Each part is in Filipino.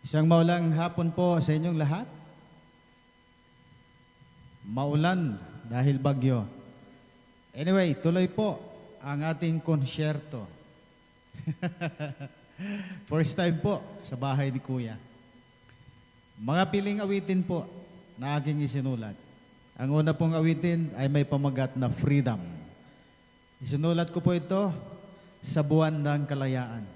Isang maulang hapon po sa inyong lahat. Maulan dahil bagyo. Anyway, tuloy po ang ating konsyerto. First time po sa bahay ni Kuya. Mga piling awitin po na aking isinulat. Ang una pong awitin ay may pamagat na freedom. Isinulat ko po ito sa buwan ng kalayaan.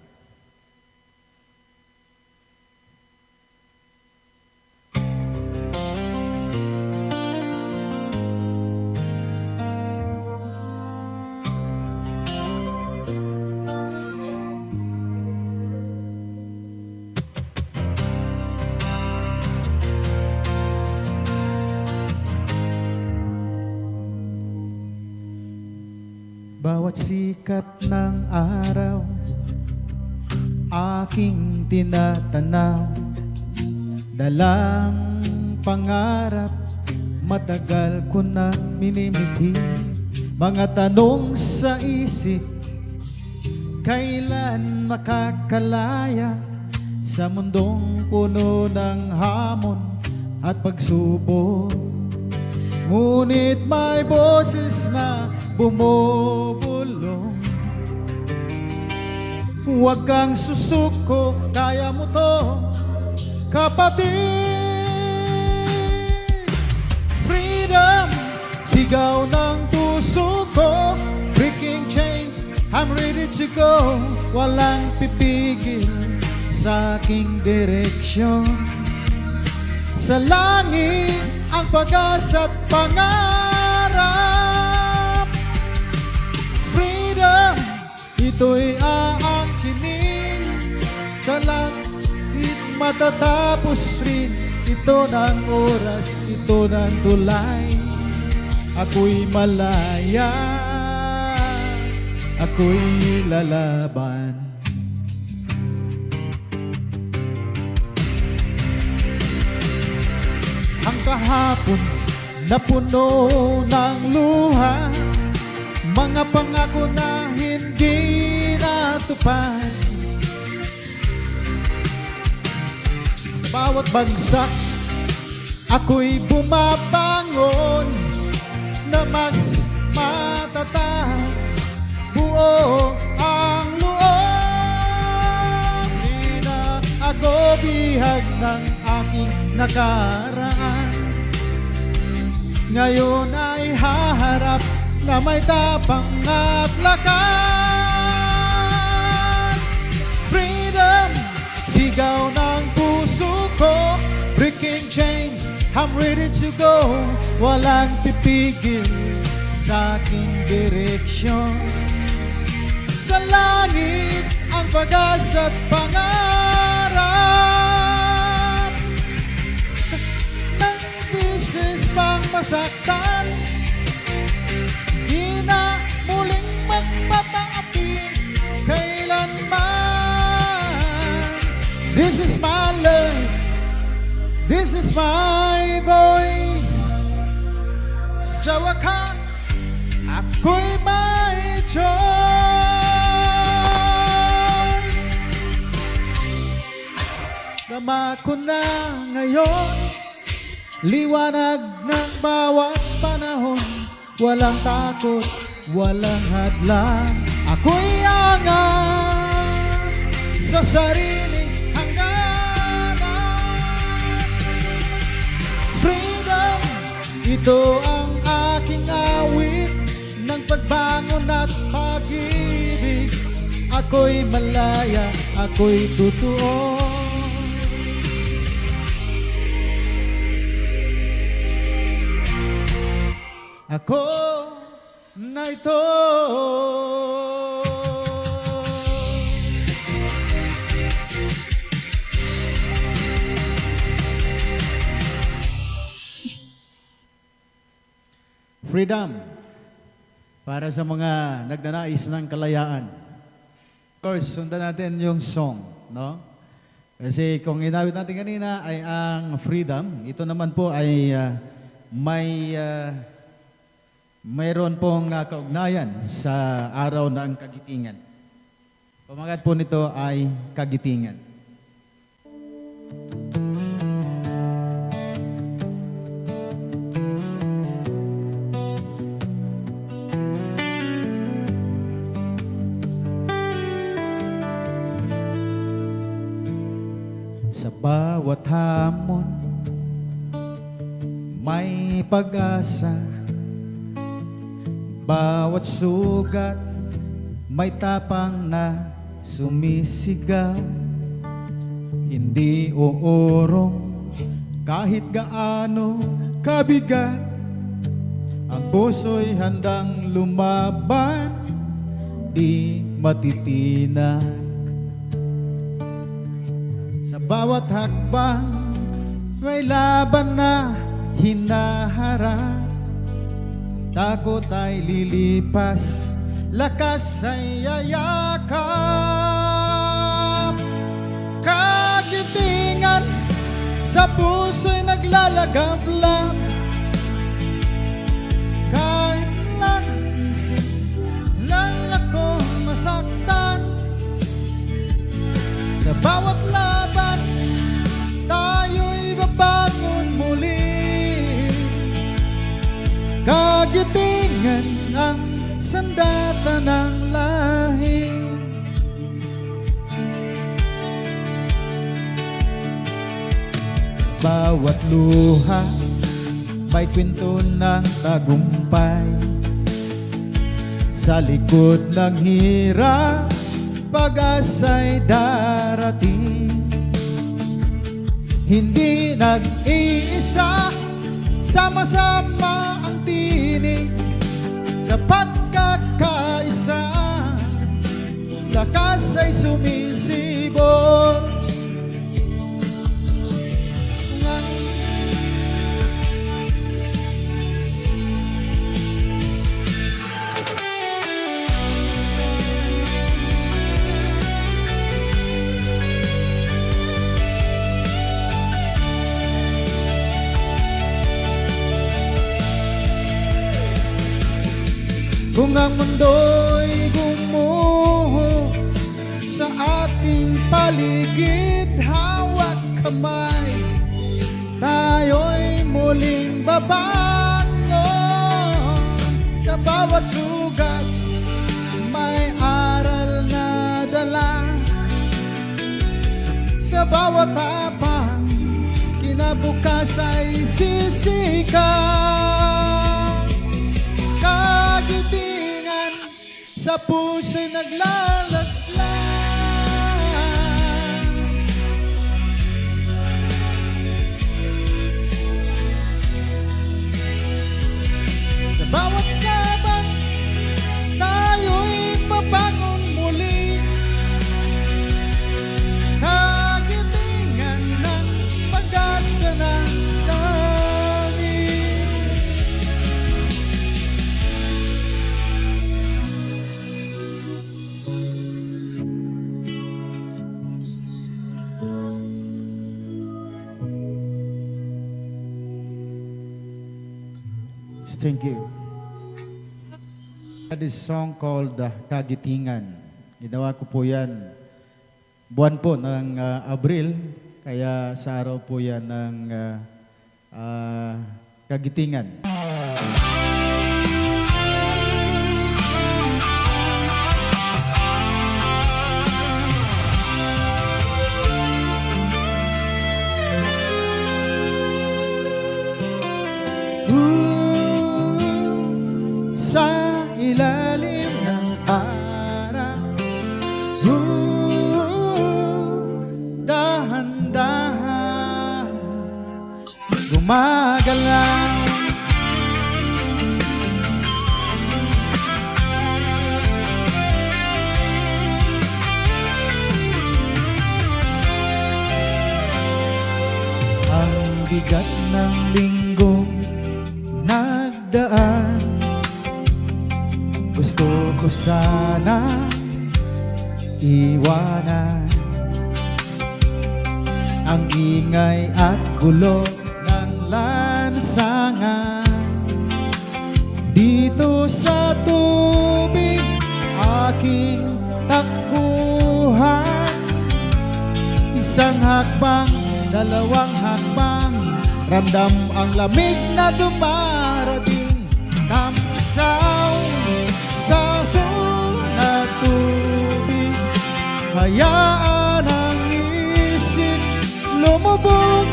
Bawat sikat ng araw, aking tinatanaw, dalang pangarap, matagal ko na minimiti. Mga tanong sa isip, kailan makakalaya sa mundong puno ng hamon at pagsubok. Ngunit may boses na bumubulong. Huwag kang susuko, kaya mo to, kapatid. Freedom, sigaw ng puso ko. Breaking chains, I'm ready to go. Walang pipigil sa aking direksyon. Sa langit ang pag-asa't pangarap. Freedom, ito'y aangkinin. Sa langit matatapos rin. Ito ng oras, ito ng tulay. Ako'y malaya, ako'y lalaban. Ang kahapon na puno ng luha, mga pangako na hindi natupad. Bawat bagsak, ako'y bumabangon na mas matatag. Buo ang loob, di na ako bihag ng aking nakaraan. Ngayon ay haharap na may tapang at lakas. Freedom, sigaw ng puso ko. Breaking chains, I'm ready to go. Walang pipigil sa aking direksyon. Sa langit ang pag-asa't pangarap. Nang bisis pang masaktan, di na muling magpapaapi kailanman. This is my love, this is my voice. Sa wakas, ako'y may choice. Dama ko na ngayon, liwanag ng bawat panahon. Walang takot, walang hadlang. Ako'y angat sa sariling hangganan. Freedom, ito ang aking awit ng pagbangon at pag-ibig. Ako'y malaya, ako'y totoo. Ako na ito. Freedom para sa mga nagnanais ng kalayaan. Of course, sundan natin yung song, no? Kasi kung inawit natin kanina ay ang freedom, ito naman po ay mayroon pong kaugnayan sa araw ng Kagitingan. Pamagat po nito ay Kagitingan. Sa bawat hamon, may pag-asa. Bawat sugat, may tapang na sumisigaw. Hindi uurong kahit gaano kabigat. Ang puso'y handang lumaban, di matitinag. Sa bawat hakbang, may laban na hinaharap. Takot ay lilipas, lakas ay yayakap. Kagitingan sa puso'y naglalagablab. Kahit naisip lang akong masaktan, sa bawat laban, tayo'y babangon muli. Kagitingan ang sandata ng lahi. Bawat luha, may kwento ng tagumpay. Sa likod ng hirap, pag-asa'y darating. Hindi nag-iisa, sama-sama ang tinig. Sa pagkakaisa, lakas ay sumisibol. Kung ang mundo'y gumuho sa ating paligid, hawak kamay, tayo'y muling babangon. Sa bawat sugat, may aral na dala. Sa bawat tapang, kinabukas ay sisikat. Kagitingan sa puso'y naglalaslang. Sa bawat laban, tayo'y mabangon muli. Kagitingan ng pag-asa ng langit. Thank you. This song called Kagitingan. Ginawa ko po yan buwan po ng Abril, kaya sa araw po yan ng Kagitingan. Sa ilalim ng araw, dahan-dahan gumagalaw. Ang bigat ng linggong nagdaan, gusto ko sana iwanan ang ingay at gulo ng lansangan. Dito sa tubig aking takbuhan, isang hakbang, dalawang hakbang, ramdam ang lamig na dumarating. Tamsaw sa sulat tubig, hayaan ang isip lumubog,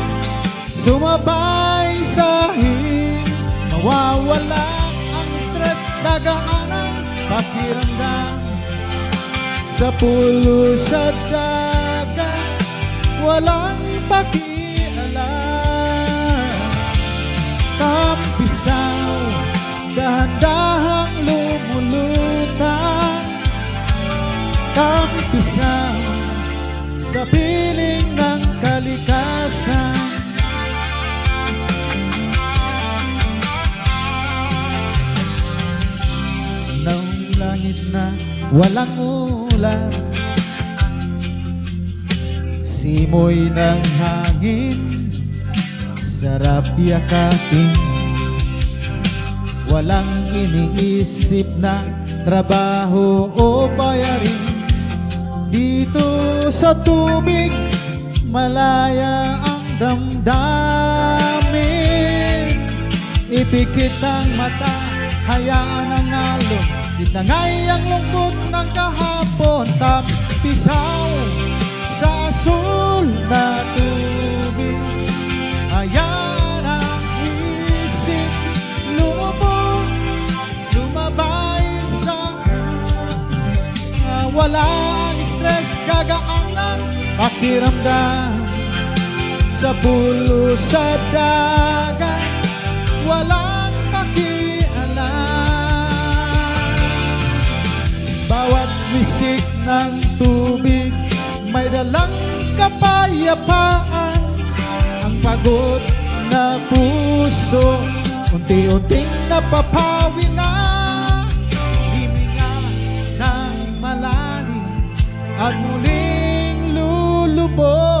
sumabay sa himig. Mawawala ang stress, gagaan ang pakiramdam. Sa pulo, sa dagat, walang pakialam. Tampisaw, dahan-dahang lumulutang. Tampisaw, sa piling ng kalikasan. Ng langit na walang ulan, simoy ng hangin, sarap yakapin. Walang iniisip na trabaho o bayarin. Dito sa tubig, malaya ang damdamin. Ipikit ang mata, hayaan ang alon. Itangay ang lungkot ng kahapon. Tampisaw sa asul na tubig. Hayaan ang isip lumubog, sumabay sa walang stress, gagaan ang pakiramdam. Sa pulo, sa dagat, walang pakialam. Bawat wisik ng tubig may dalang kapayapaan. Ang pagod na puso unti-unting napapawi na. Himinga ng malalim at muling lulubog.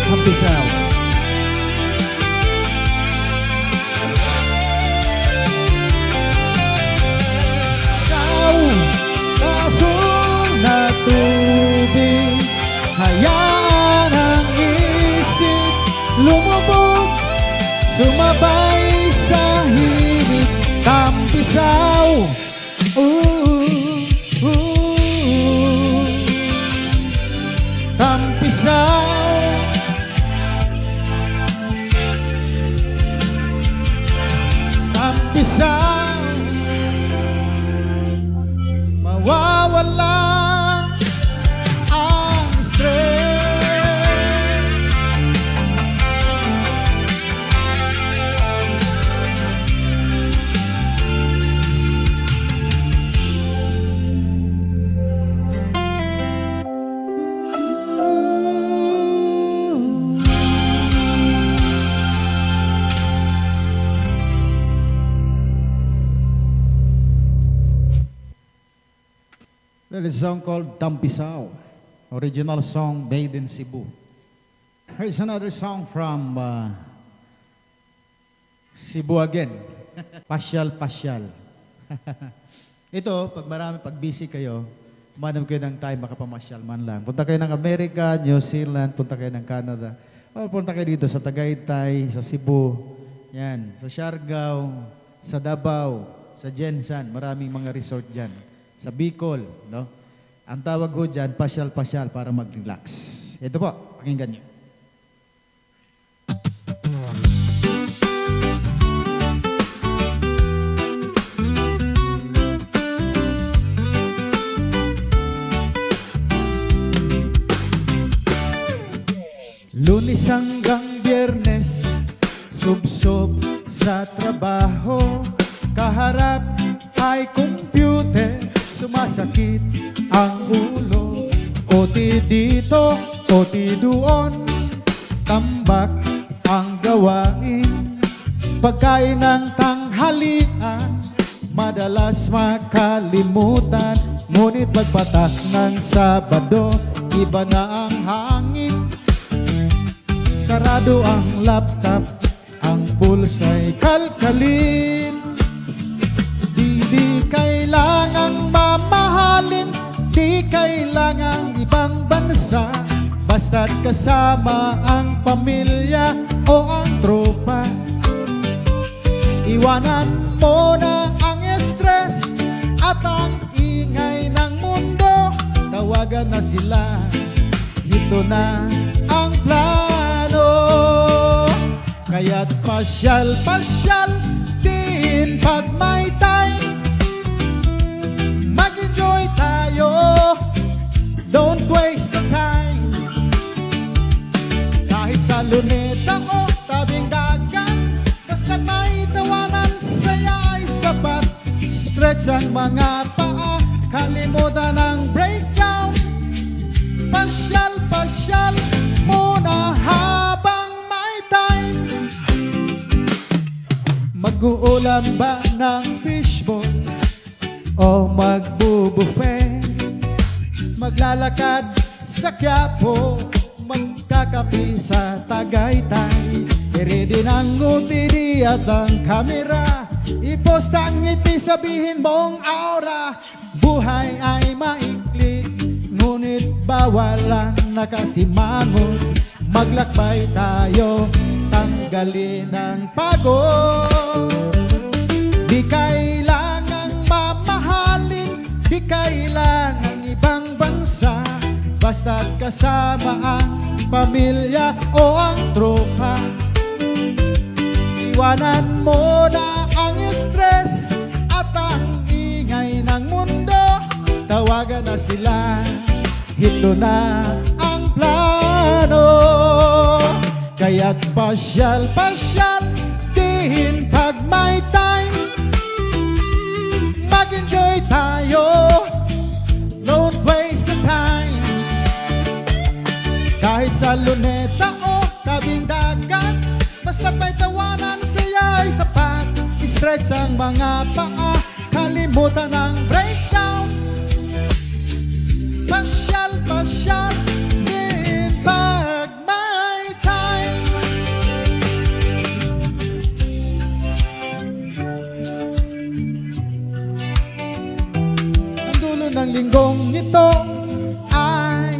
Tampisaw. Asul na tubig, hayaan ang isip lumubog, sumabay sa himig. Tampisaw, tampisaw. Tampisaw, mawawala ang stress. There is a song called Tampisaw, original song made in Cebu. Here's another song from Cebu again, Pasyal Pasyal. Ito, pag busy kayo, manam kayo ng time, makapamasyal man lang. Punta kayo ng America, New Zealand, punta kayo ng Canada, o punta kayo dito sa Tagaytay, sa Cebu, yan, sa Siargao, sa Davao, sa Jensan, maraming mga resort dyan. Sa Bicol, no? Ang tawag ko dyan, pasyal-pasyal para mag-relax. Ito po, pakinggan nyo. Lunes hanggang Biyernes, subsob sa trabaho, kaharap ay computer, sumasakit ang ulo. Oti dito, oti doon, tambak ang gawain. Pagkain ng tanghalian, madalas makalimutan. Ngunit pagpatak ng Sabado, iba na ang hangin. Sarado ang laptop, ang pulsa'y kalkalin. Di kailangang mamahalin, di kailangang ibang bansa, basta't kasama ang pamilya o ang tropa. Iwanan mo tawagan na sila. Ito na ang plano, kaya't pasyal-pasyal din pag may time. Mag-enjoy tayo, don't waste the time. Kahit sa Luneta o tabing dagat, basta't may tawanan, saya ay sapat. Stretch ang mga paa, kalimutan ang breakdown. Pasyal-pasyal muna habang may time. Mag-uulam ba ng fishball o magbubuffet? Maglalakad sa Quiapo, magkakapi sa Tagaytay. I-ready ng UTD at ang kamera, i-post ang ngiti, sabihin mong aura. Buhay ay maikli, ngunit bawal ang nakasimangot. Maglakbay tayo, tanggalin ang pagod. Di kailangang mamahalin, di kailangang ibang bansa, basta't kasama ang pamilya o ang tropa. Iwanan mo na ang stress at ang ingay ng mundo. Tawagan na sila, ito na ang plano. Kaya't pasyal-pasyal din pag may time. Mag-enjoy tayo, don't waste the time. Kahit sa Luneta o tabing dagat, basta't may tawanan, saya ay sapat. I-stretch ang mga paa, kalimutan ang breakdown. Pasyal-pasyal din pag may time. Ang dulo ng linggong ito ay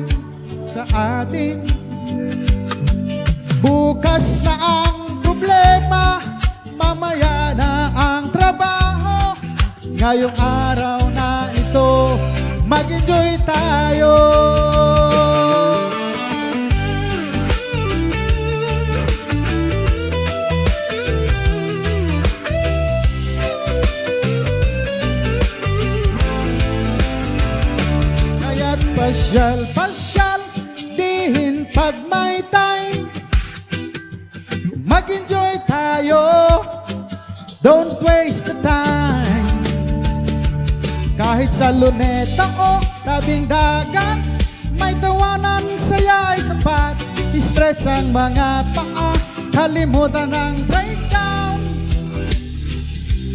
sa atin. Bukas na ang problema, mamaya na ang trabaho. Ngayong araw na ito, mag-enjoy tayo. Kaya't pasyal-pasyal din pag may time. Mag-enjoy tayo, don't waste the time. Kahit sa Luneta o tabing dagat, may tawanan, saya ay sapat. I-stretch ang mga paa, kalimutan ang breakdown.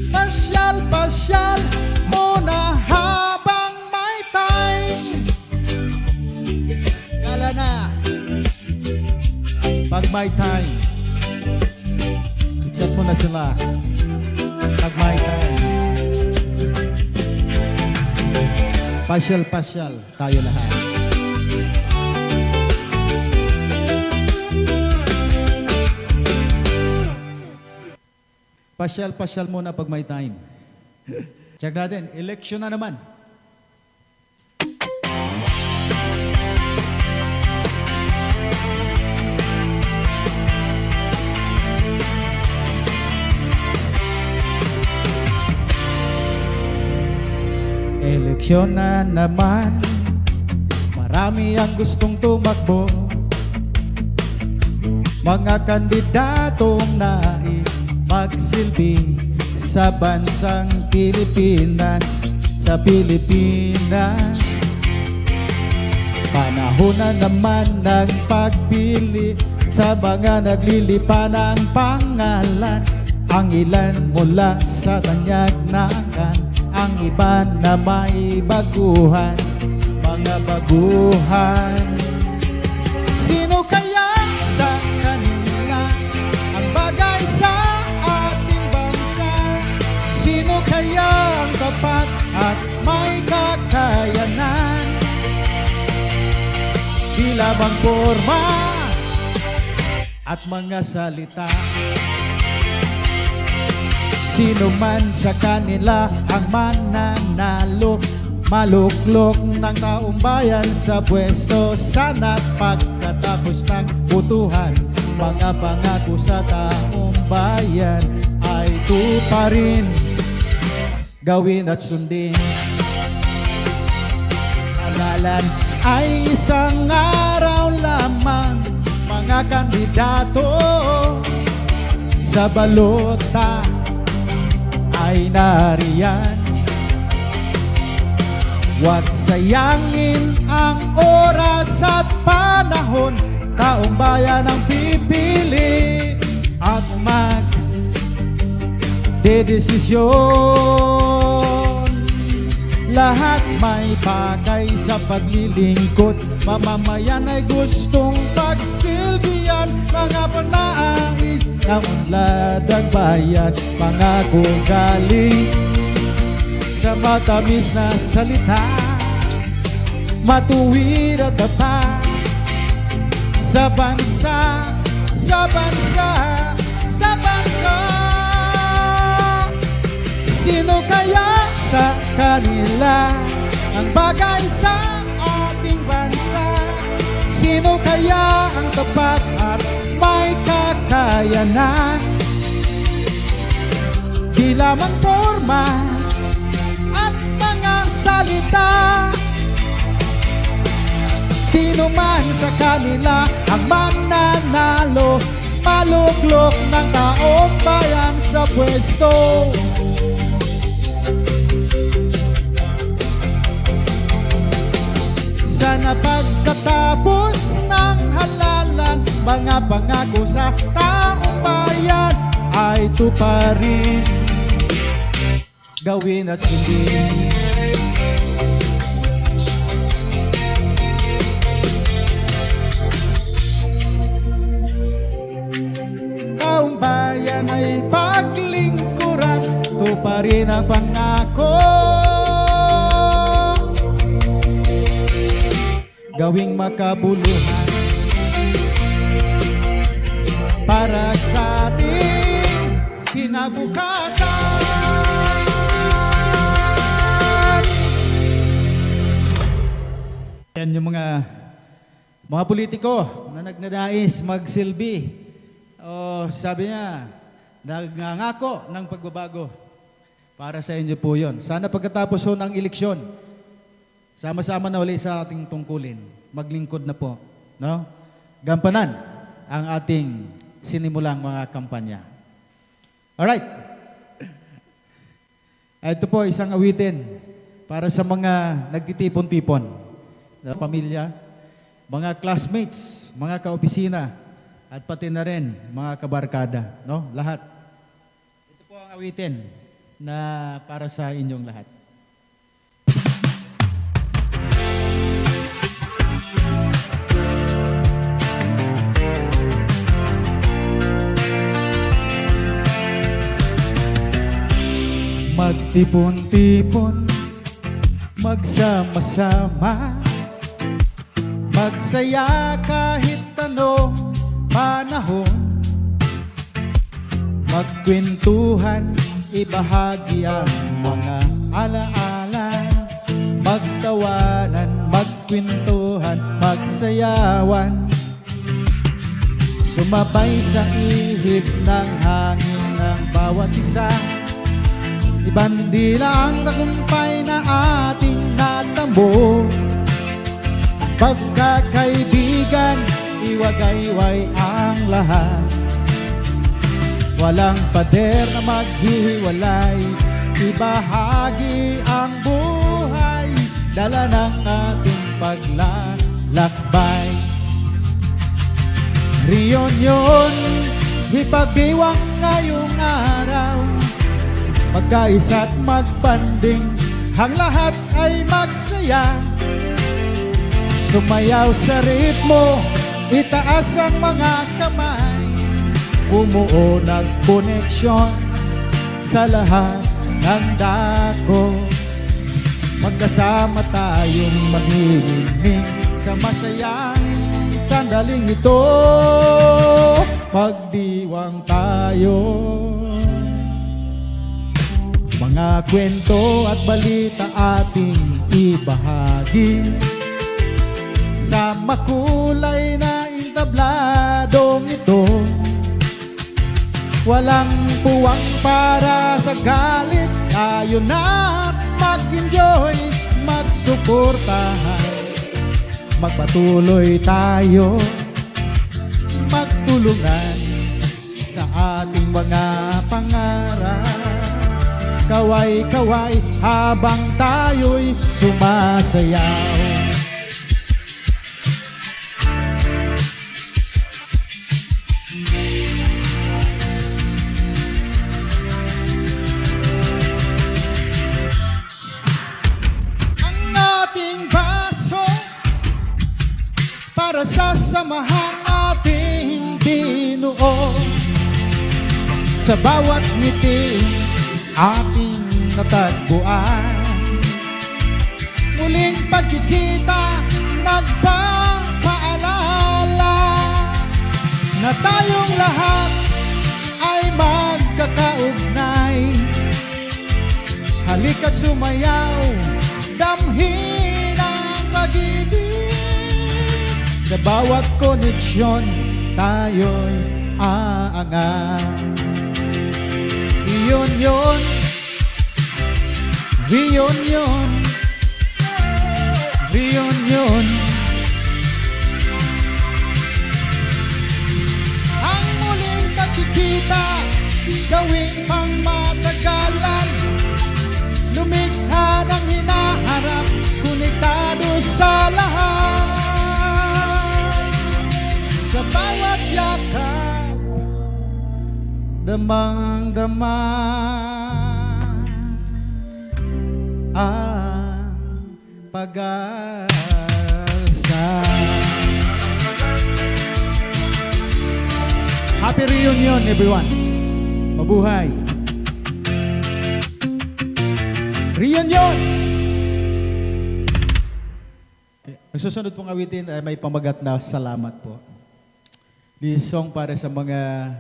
Pasyal-pasyal muna habang may time. Kala na, pag may time, chat mo na sila. Pag may time, pasyal-pasyal tayo lahat. Pasyal-pasyal muna pag may time. Check natin, election na naman. Eleksyon na naman, marami ang gustong tumakbo. Mga kandidatong nais magsilbi sa bansang Pilipinas, sa Pilipinas. Panahon na naman ng pagpili sa mga naglilipa ng pangalan. Ang ilan mula sa tanyag-nakan, ang iba na may baguhan, mga baguhan. Sino kaya sa kanila ang bagay sa ating bansa? Sino kaya ang tapat at may kakayanan? Di lamang forma at mga salita. Sino man sa kanila ang mananalo, maluklok ng taong bayan sa pwesto. Sana pagkatapos ng butuhan, mga pangako sa taong bayan ay tuparin, gawin at sundin. Halalan ay isang araw lamang, mga kandidato sa balota ay nariyan. Huwag sayangin ang oras at panahon, taong bayan ang pipili at magdedesisyon. Lahat may bagay sa paglilingkod, mamamayan ay gustong pagsilbihan. Mga panais ng unlad ang bayan, pangako galing sa matamis na salita, matuwid at tapat sa bansa, sa bansa, sa bansa. Sino kaya sa kanila ang bagay sa ating bansa? Sino kaya ang tapat at may kakayanan? Di lamang forma at mga salita, sino man sa kanila ang mananalo, maluklok ng taong bayan sa pwesto. Sana pagkatapos ng halalan, mga pangako sa taong bayan ay tuparin, gawin at sundin. Taong bayan ay paglingkuran, tuparin ang pangako, gawing makabuluhan para sa ating kinabukasan. Yan yung mga politiko na nagnanais magsilbi. Sabi niya, nagngangako ng pagbabago. Para sa inyo po yun. Sana pagkatapos ho ng eleksyon, sama-sama na ulit sa ating tungkulin. Maglingkod na po. No? Gampanan ang ating sinimulang mga kampanya. Alright. Ito po isang awitin para sa mga nagtitipon-tipon na pamilya, mga classmates, mga kaopisina, at pati na rin mga kabarkada. No? Lahat. Ito po ang awitin na para sa inyong lahat. Magtipon-tipon, magsama-sama, magsaya kahit anong panahon, magkwentuhan, ibahagi ang mga alaala, magtawanan, magkwentuhan, magsayawan, sumabay sa ihip ng hangin ng bawat isa. Ibandila ang tagumpay na ating natamo. Pagkakaibigan, iwagayway ang lahat. Walang pader na maghihiwalay, ibahagi ang buhay, dala ng ating paglalakbay. Reunion, ipagdiwang ngayong araw, magkaisa at magbanding, ang lahat ay magsaya. Sumayaw sa ritmo, itaas ang mga kamay, bumuo ng koneksyon sa lahat ng dako. Magkasama tayong maghihiling sa masayang sandaling ito, magdiwang tayo. Mga kwento at balita ating ibahagi sa makulay na intabladong ito. Walang puwang para sa galit, tayo na't mag-enjoy, magsuportahan, magpatuloy tayo, magtulungan sa ating mga pangarap. Kaway-kaway habang tayo'y sumasayaw. Ang ating baso para sa samahang ating binuo, sa bawat ngiti ating natagpuan. Muling pagkikita, nagpapaalala na tayong lahat ay magkakaugnay. Halika't sumayaw, damhin ang pag-ibig. Sa bawat koneksyon, tayo'y aangat. Reunion, reunion, reunion. Ang muling pagkikita, gawing pang matagalan. Lumikha ng hinaharap, konektado sa lahat. Sa bawat yakap, damang-dama ang pag-asa. Happy reunion, everyone! Mabuhay! Reunion! Ang susunod pong awitin ay may pamagat na salamat po. This song para sa mga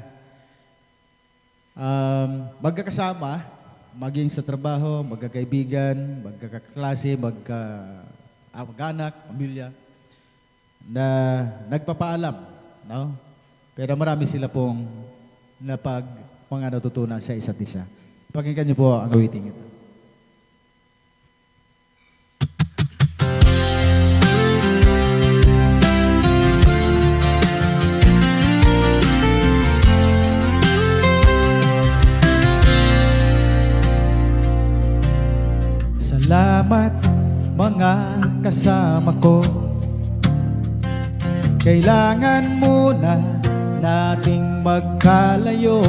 magkakasama, maging sa trabaho, magkakaibigan, magkakaklase, mag-anak, pamilya, na nagpapaalam, no? Pero marami sila pong mga natutunan sa isa't isa. Pakinggan niyo po ang awiting ito. Salamat mga kasama ko, kailangan muna nating magkalayo.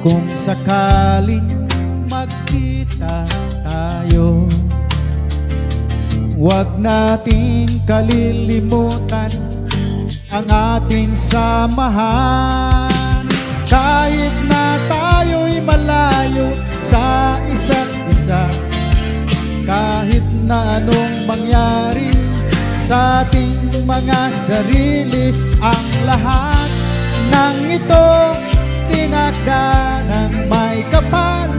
Kung sakaling magkita tayo, huwag nating kalilimutan ang ating samahan. Kahit na tayo'y malayo sa isa't isa, kahit na anong mangyari sa ating mga sarili, ang lahat ng ito tinakda ng may kapal.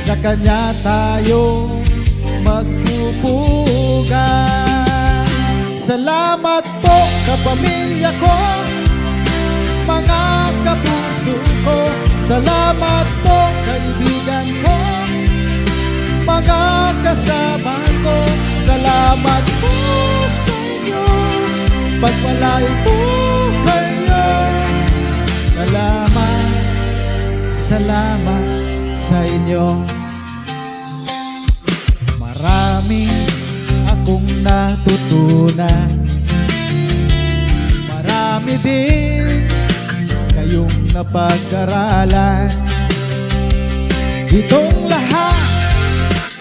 Sa Kanya tayo magpupugan. Salamat po kapamilya ko, mga kapuso ko. Salamat po kaibigan ko, mga kasama ko. Salamat po sa inyo, pagpalain po kayo. Salamat, salamat sa inyo. Marami akong natutunan, marami din kayong napag-aralan. Itong lahat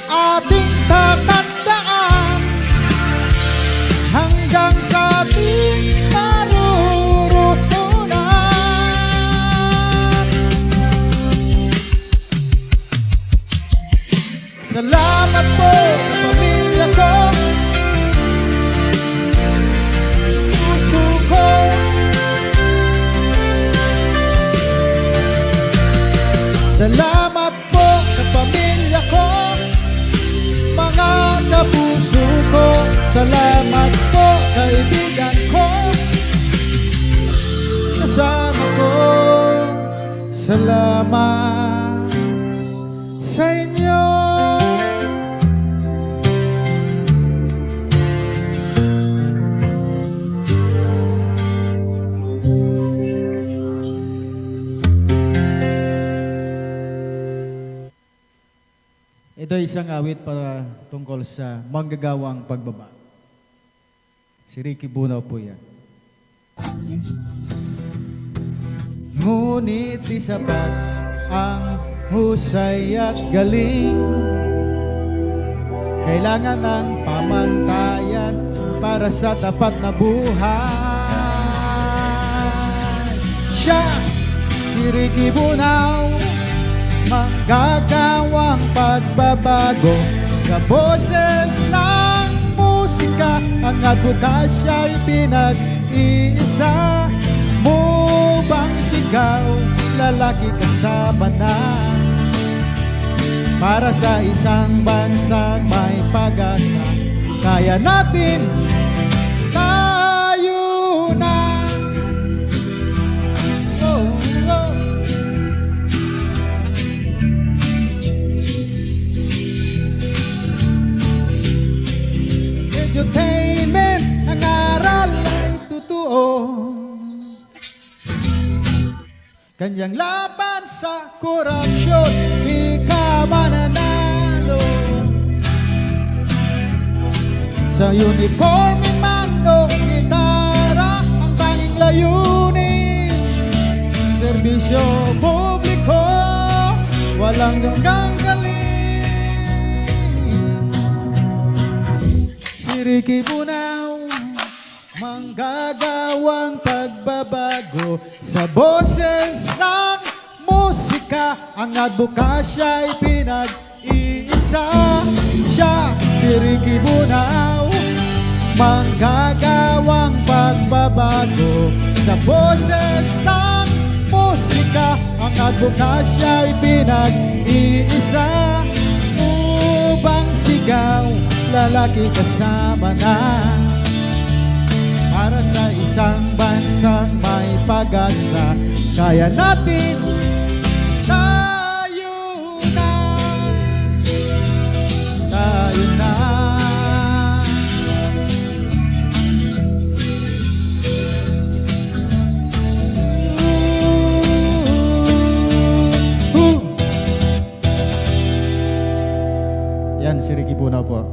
ating tatandaan hanggang sa ating naruroonan. Salamat po pamilya ko, puso ko. Salamat po sa pamilya ko, Salamat po, kaibigan ko. Kasama ko. Salamat sa inyo. Ito ay isang awit para tungkol sa manggagawang pagbaba. Si Ricky Bunaw po yan. Ngunit di sapat ang husay at galing. Kailangan ng pamantayan para sa tapat na buhay. Siya, si Ricky Bunaw, manggagawang pagbabago sa boses ng musika. Ang advokasya'y pinag-iisa. Mubang sigaw, lalaki kasama na, para sa isang bansang may pag-asa. Kaya natin, tayo na. Oh, oh. Entertainment, ang aral ay totoo. Kanyang laban sa korupsyon, di ka mananalo. Sa uniforme man o gitara, ang tanging layunin, serbisyo publiko, walang hanggang galing. Si Ricky Bunaw, manggagawang pagbabago sa boses ng musika. Ang advokasya'y pinag-iisa. Siya, si Ricky Bunaw, manggagawang pagbabago sa boses ng musika. Ang advokasya'y pinag-iisa. Ubang sigaw, lalaki kasama na, para sa isang bansang may pag-asa. Kaya natin, tayo na, tayo na. Yan, si Ricky Bunaw po.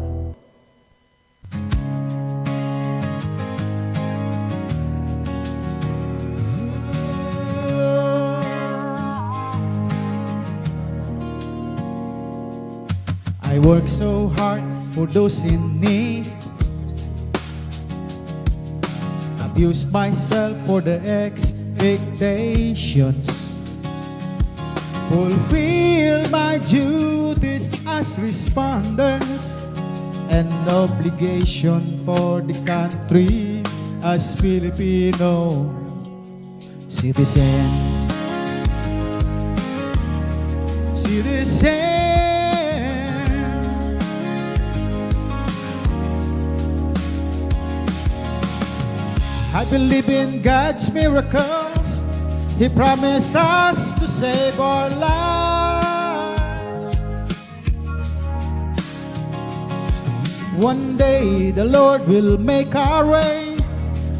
I work so hard for those in need. Abused myself for the expectations. Fulfill my duties as responders, and obligation for the country as Filipino citizen. Citizen. I believe in God's miracles. He promised us to save our lives. One day the Lord will make our way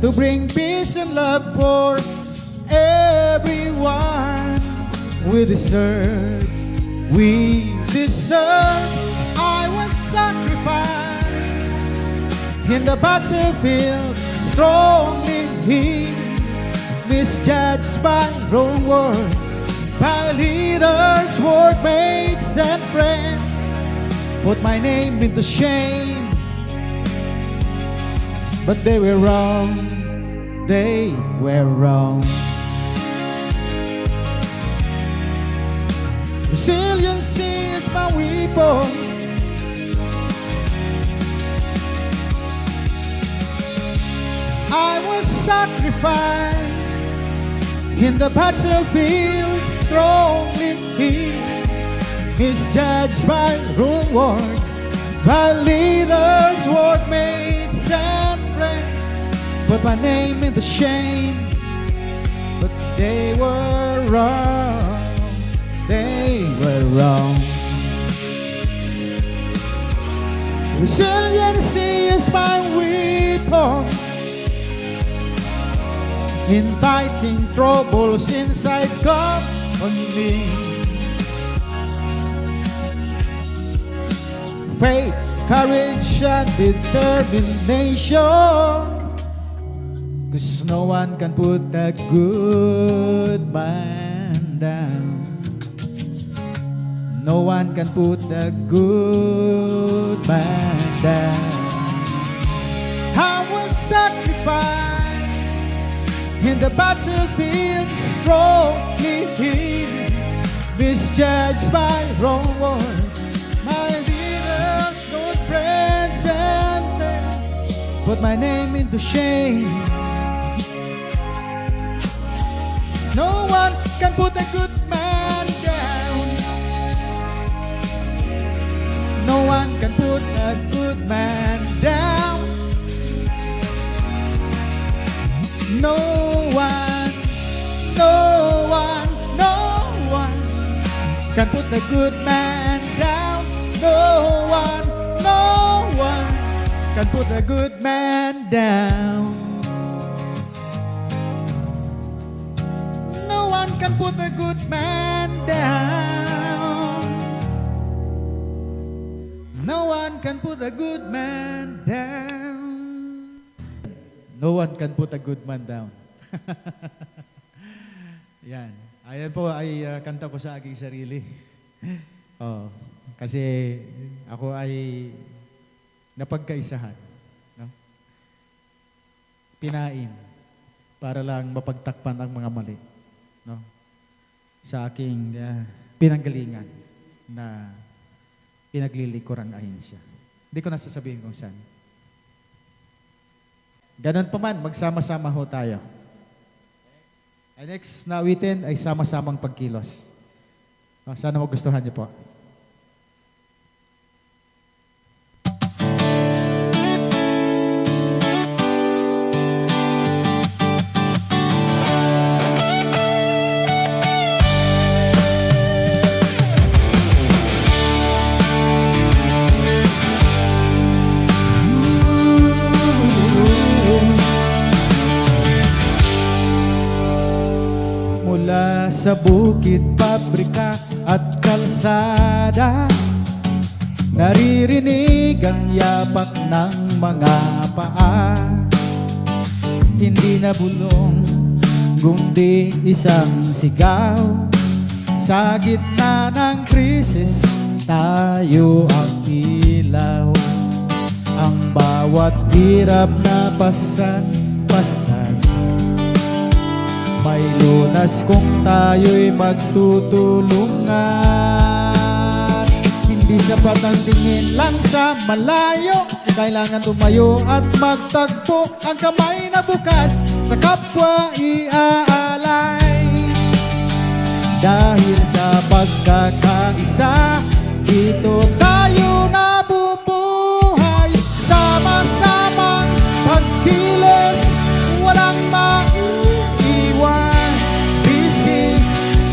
to bring peace and love for everyone. We deserve, I was sacrificed in the battlefield. Strongly he, misjudged by wrong words, by leaders, workmates, and friends, put my name into shame. But they were wrong, they were wrong. Resiliency is my weapon. I was sacrificed in the battlefield. Strongly he, misjudged by wrong words, by leaders, workmates, and friends put my name in the shame, but they were wrong. They were wrong. Resiliency is my weapon in fighting troubles inside company. Faith, courage, and determination, 'cause no one can put a good man down. No one can put a good man down. I was sacrificed in the battlefield, strongly misjudged by wrong words. My little good friends and friends put my name into shame. No one can put a good man down. No one can put a good man down. No one, no one, no one can put a good man down. No one, no one can put a good man down. No one can put a good man down. No one can put a good man down. No one can put a good man down. Yan. Ayan po ay kanta ko sa aking sarili. Oh, kasi ako ay napagkaisahan. No? Pinain para lang mapagtakpan ang mga mali. No? Sa aking pinanggalingan na pinaglilikurang ahensya. Hindi ko nasasabihin kung saan. Ganon pa man, magsama-sama ho tayo. Ay next na awitin ay sama-samang pagkilos. Sana magustuhan niyo po. Mula sa bukid, pabrika at kalsada, naririnig ang yapak ng mga paa. Hindi na bulong, kundi isang sigaw. Sa gitna ng krisis, tayo ang ilaw. Ang bawat hirap na pasan-pasan, may lunas kung tayo'y magtutulungan. Hindi sapat ang tingin lang sa malayo, kailangan tumayo at magtagpo. Ang kamay na bukas sa kapwa iaalay. Dahil sa pagkakaisa, dito tayo nabubuhay. Sama-samang pagkilos, walang maiiwan. Bisig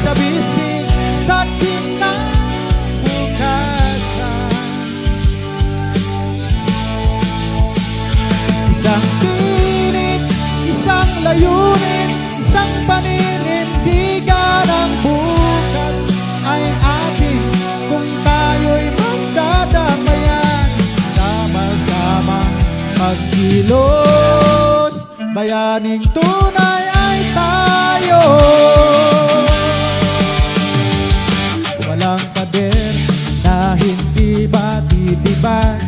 sa bisig sa kinabukasan. Isang tinig, isang layunin, isang paninindigan. Ang bukas ay atin kung tayo'y magdadamayan. Sama-sama magkilos, bayaning tunay ay tayo. Walang pader na hindi matitibay,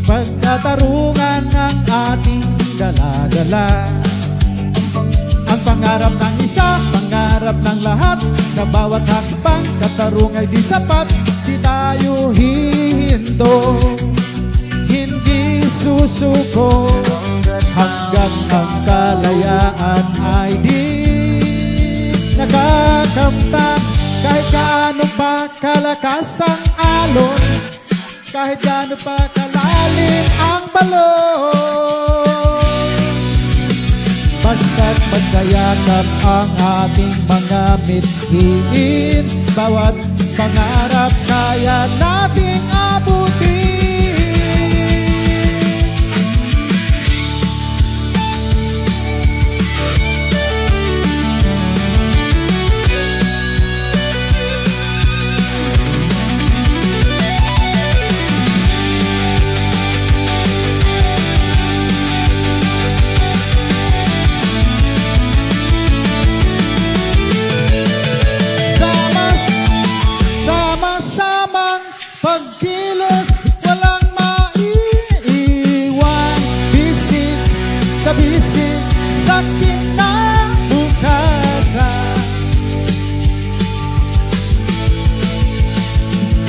pagtatarungan ng ating dala-dala. Ang pangarap ng isa, pangarap ng lahat, sa bawat hakbang katarungan di sapat. Di tayo hihinto, hindi susuko, hanggang ang kalayaan ay di nakakamtan. Kahit gaano pa kalakas ang alon, kahit gaano pa kalalim malalim ang balon. Basta't magkayakap ang ating mga mithiin, bawat pangarap kaya nating abutin. Sama-samang pagkilos, walang maiiwan. Bisig sa bisig sa kinabukasan.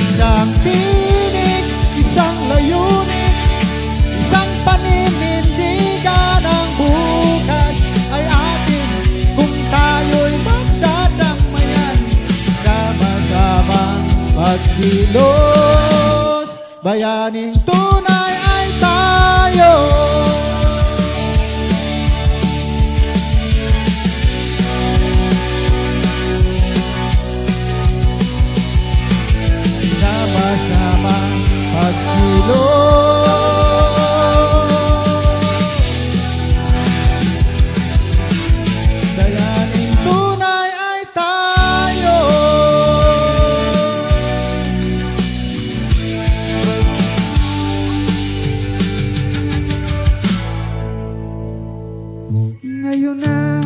Isang tinig, isang layunin, isang paninindigan. Ang bukas ay atin kung tayo'y magdadamayan. Sama-samang pagkilos, bayaning tunay ay tayo. Sama-samang pagkilos, bayaning tunay ay tayo. Ngayon na,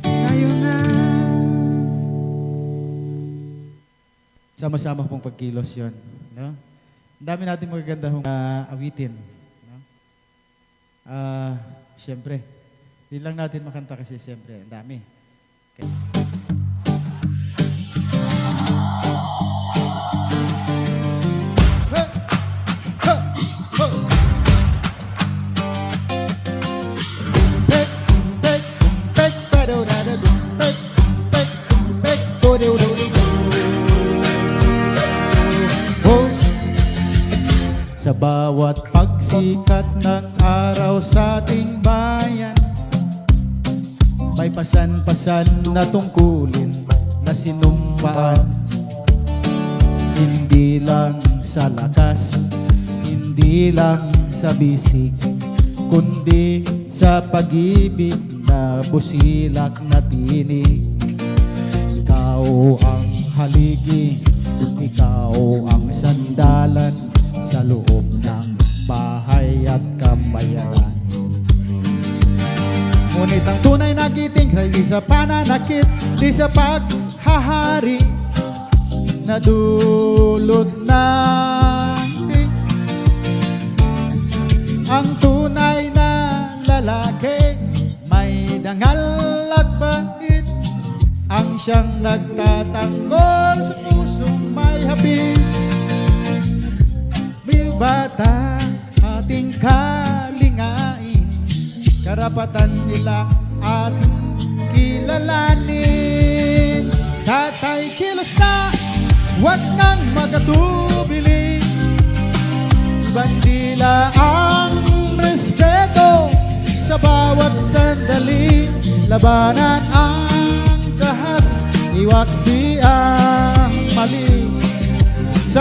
ngayon na. Sama-sama pong pagkilos yun. No? Ang dami natin magagandang awitin. No? Siyempre, hindi lang natin makanta kasi siyempre, ang dami. Okay. Sa bawat pagsikat ng araw sa ating bayan, may pasan-pasan na tungkulin na sinumpaan. Hindi lang sa lakas, hindi lang sa bisig, kundi sa pag-ibig na busilak na tinig. Ikaw ang haligi, ikaw ang sandalan sa loob ng bahay at kambayaran. Ngunit ang tunay na giting ay di sa pananakit, di sa paghahari na dulot natin. Ang tunay na lalaki may dangal at bait, ang siyang nagtatanggol sa pusong may habis. Bata ating kalingain, karapatan nila ating kilalanin. Tatay kilos na, wag nang magatubili, bandila ang respeto sa bawat sandali. Labanan ang kahas, iwaksi ang mali. Sa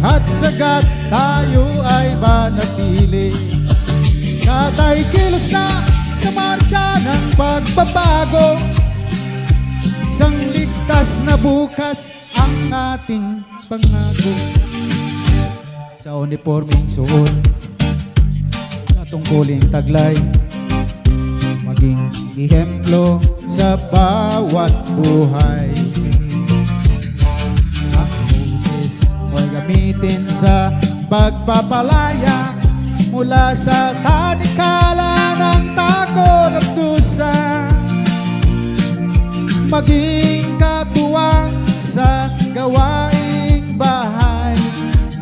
at sagat tayo ay manatili. Tatay kilos na sa marcha ng pagbabago, isang ligtas na bukas ang ating pangako. Sa uniforming suot, sa tungkuling taglay, maging ihemplo sa bawat buhay. Huwag gamitin sa pagpapalaya mula sa tanikala ng takot at dusa. Maging katuwang sa gawaing bahay,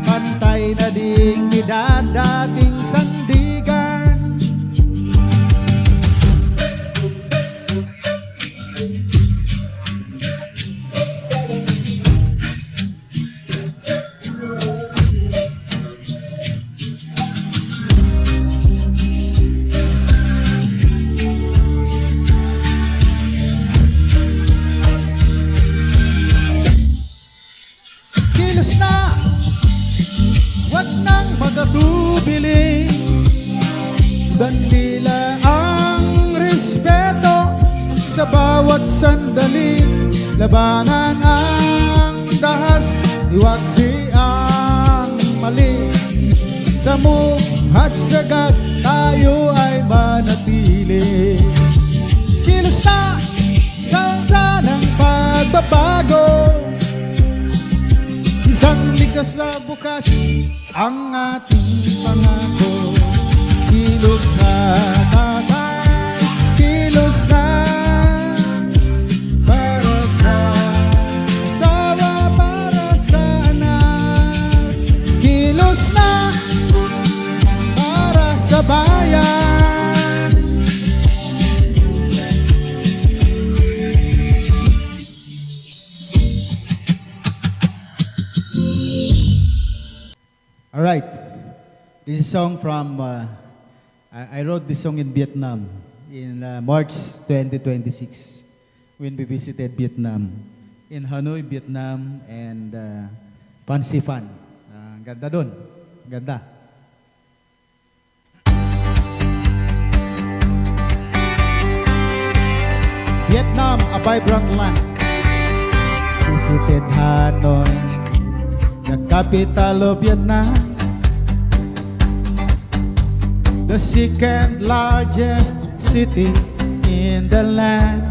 pantay na dignidad dating sandigan. bawat sandali, labanan ang dahas, iwaksi ang mali. Sa muhat sagad, tayo ay manatili. Kilos na sa ng pagbabago, isang likas na bukas ang ating pangako. Kilos na tatay, kilos na para sa asawa, para sa anak. Kilos na para sa bayan. All right, this is a song from, I wrote this song in Vietnam in March 2026 when we visited Vietnam, in Hanoi, Vietnam, and Pan Sifan. Ganda dun, ganda. Vietnam, a vibrant land. Visited Hanoi, the capital of Vietnam, the second largest city in the land,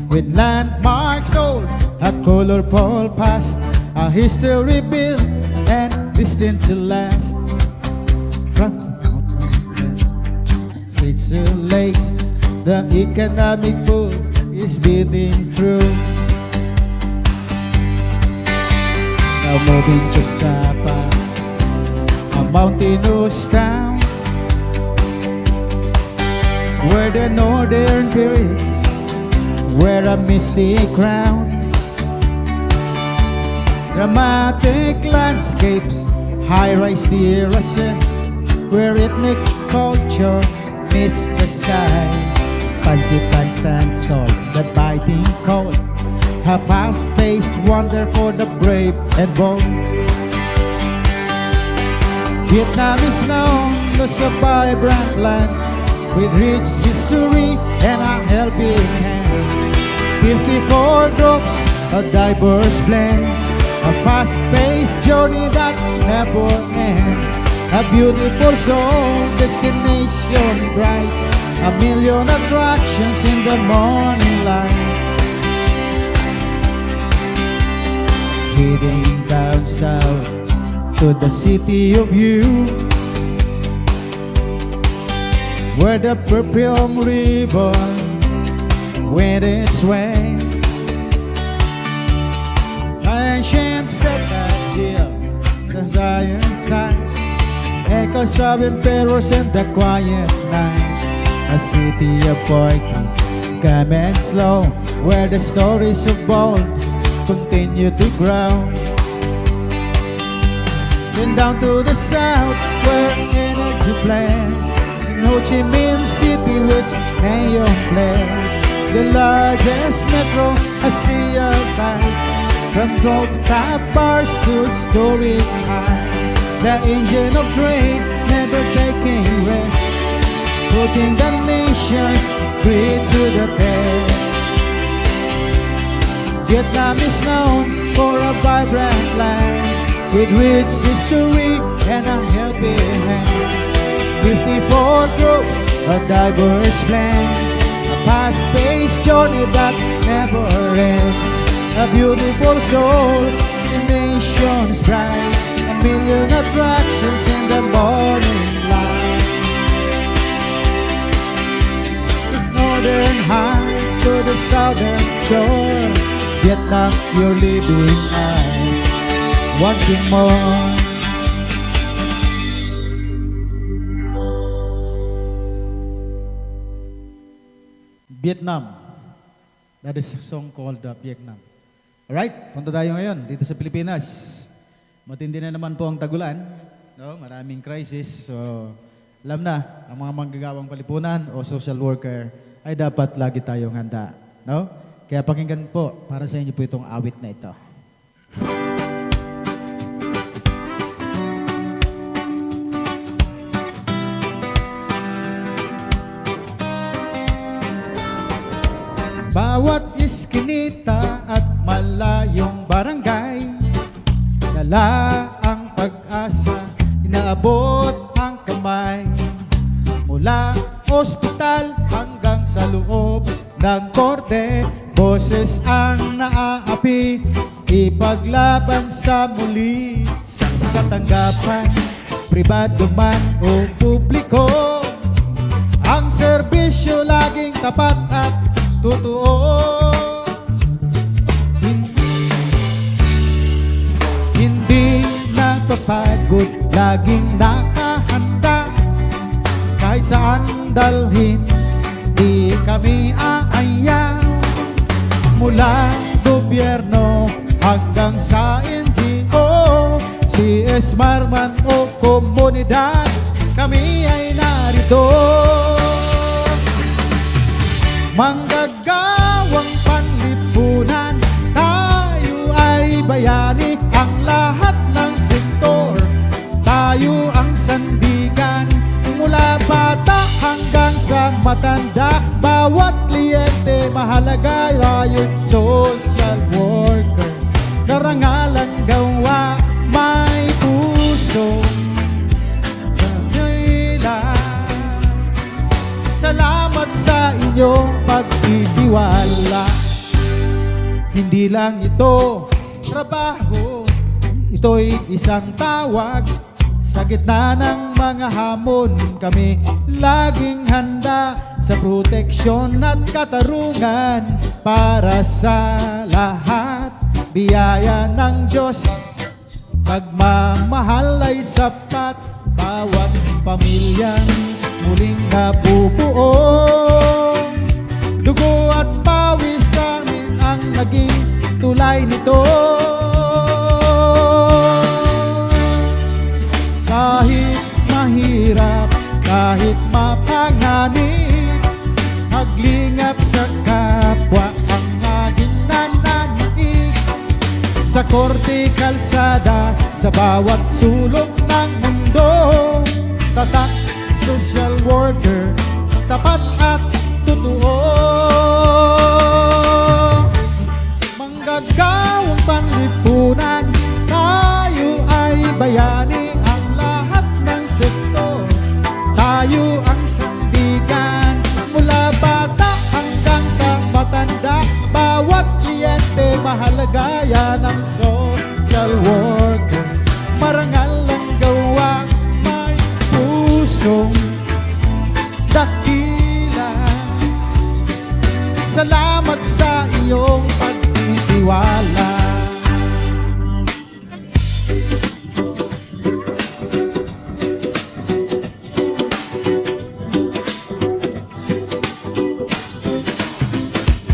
with landmarks old, a colorful past, a history built and destined to last. From streets to lakes, the economic boom is beating through. Now moving to Sapa, a mountainous town, where the northern periods wear a mystic crown. Dramatic landscapes, high-rise terraces, where ethnic culture meets the sky. Fancy Pan stands tall, the biting cold, a fast-paced wonder for the brave and bold. Vietnam is known as a vibrant land with rich history and a helping hand. 54 groups, a diverse blend, a fast-paced journey that never ends. A beautiful soul, destination bright, a million attractions in the morning light. Heading down south to the city of you, where the perfume ribbon went its way. Ancient citadel, the Zion side, echoes of emperors and the quiet night. A city of poetry, calm and slow, where the stories of old continue to grow. Then down to the south, where energy plays, Ho Chi Minh City with neon flares. The largest metro, a sea of lights, from rooftop bars to storied heights. The engine of trade never taking rest, putting the nations free to the test. Vietnam is known for a vibrant land with rich history and a helping hand. 54 groups, a diverse blend, a fast-paced journey that never ends. A beautiful soul, the nation's bright, a million attractions in the morning light. The northern heights to the southern shore, Vietnam, your living eyes, wanting more. Vietnam. That is a song called Vietnam. Alright, punta tayo ngayon dito sa Pilipinas. Matindi na naman po ang tagulan. No? Maraming crisis. So, alam na, ang mga manggagawang palipunan o social worker ay dapat lagi tayong handa. No? Kaya pakinggan po, para sa inyo po itong awit na ito. bawat iskinita at malayong barangay, dala ang pag-asa, inaabot ang kamay. Mula ospital hanggang sa loob ng korte, boses ang naaapi, ipaglaban sa muli. Sa tanggapan, pribado man o publiko, ang serbisyo laging tapat at totoo. Hindi napapagod, laging nakahanda. Kahit saan dalhin, di kami aayaw. Mula gobyerno hanggang sa NGO, CSMAR man o komunidad, kami ay narito. Manggagawang panlipunan, tayo ay bayani, ang lahat ng sektor, tayo ang sandigan. Mula bata hanggang sa matanda, bawat kliyente mahalaga, tayo'y social worker. Karangalang gawa, may puso, salamat sa inyong pagtitiwala. Hindi lang ito trabaho, ito'y isang tawag. Sa gitna ng mga hamon, kami laging handa sa proteksyon at katarungan para sa lahat. Biyaya ng Diyos, pagmamahal ay sapat. Bawat pamilyang muling nabubuo, dugo at pawis amin ang naging tulay nito. Kahit mahirap, kahit mapanganib, maglingap sa kapwa ang aking nananaig. Sa korte, kalsada, sa bawat sulok ng mundo, tatak social worker, tapat at totoo. Manggagawang panlipunan, tayo ay bayani, ang lahat ng sektor, tayo ang sandigan. Mula bata hanggang sa matanda, bawat kliyente mahalaga, yan ang social worker. Marangal ang gawa, may pusong dakila. Salamat sa iyong pagtitiwala.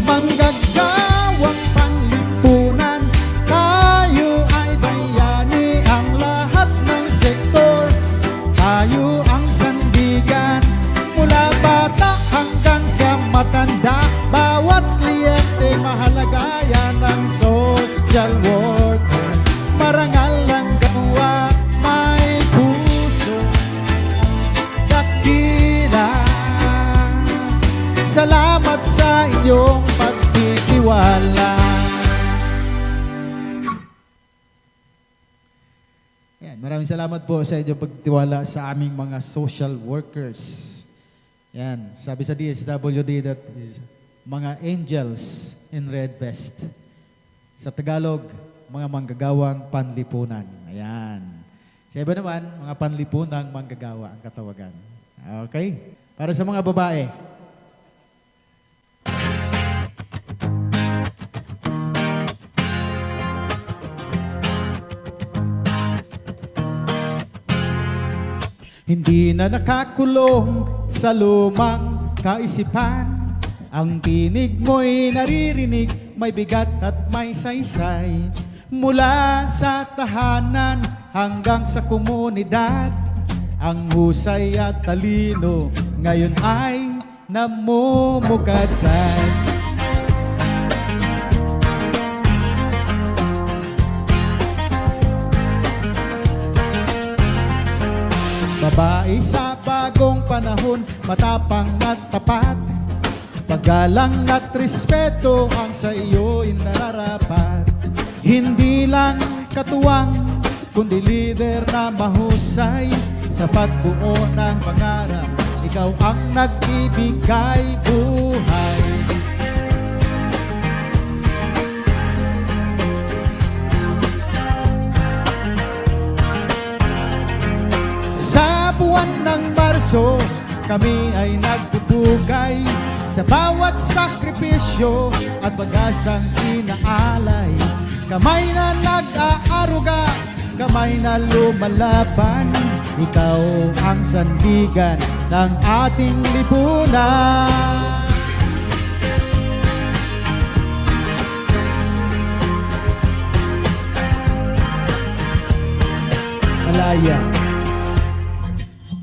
Manggagawang panlipunan, tayo ay bayani, ang lahat ng sektor, tayo ang sandigan. Mula bata hanggang sa matanda, bawat kliyente mahalaga, yan ang social worker. Marangal ang gawa, may puso, dakila. Salamat sa inyong pagtitiwala. Yan, maraming salamat po sa inyong pagtitiwala sa aming mga social workers. Yan, sabi sa DSWD that is mga angels in red vest. Sa Tagalog, mga manggagawang panlipunan. Ayan. Sa iba naman, mga panlipunang manggagawa ang katawagan. Okay? Para sa mga babae, hindi na nakakulong sa lumang kaisipan. Ang tinig mo'y naririnig, may bigat at may saysay. Mula sa tahanan hanggang sa komunidad, ang husay at talino ngayon ay namumukadkad. Babae sa bagong panahon, matapang at tapat. Pag Galang at respeto ang sa iyo'y nararapat. Hindi lang katuwang, kundi leader na mahusay. Sa pagbuo ng pangarap, ikaw ang nagbibigay buhay. Sa buwan ng Marso, kami ay nagpupugay sa bawat sakripisyo at bagasang inaalay. Kamay na nag-aaruga, kamay na lumalaban. Ikaw ang sandigan ng ating lipunan. Malaya,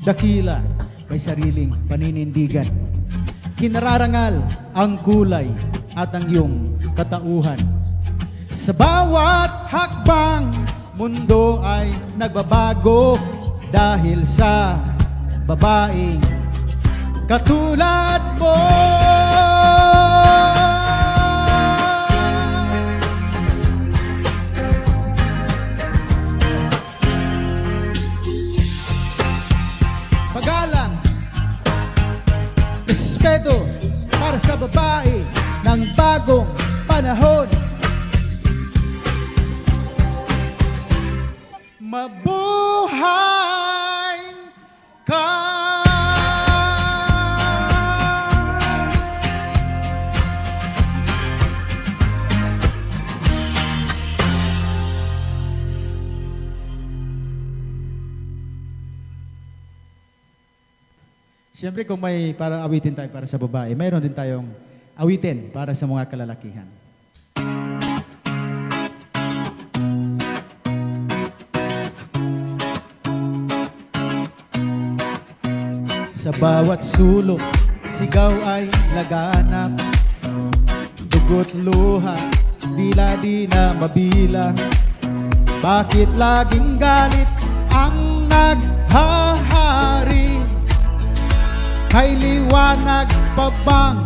dakila, may sariling paninindigan. Kinararangal ang kulay at ang iyong katauhan. Sa bawat hakbang, mundo ay nagbabago dahil sa babaeng katulad mo. Pagalang, respeto para sa babae ng bagong panahon. Mabuhay ka! Siyempre kung may parang awitin tayo para sa babae, mayroon din tayong awitin para sa mga kalalakihan. Sa bawat sulok, sigaw ay laganap. Dugo't luha, tila di na mabilang. Bakit laging galit ang naghahari? Kay liwanag pa bang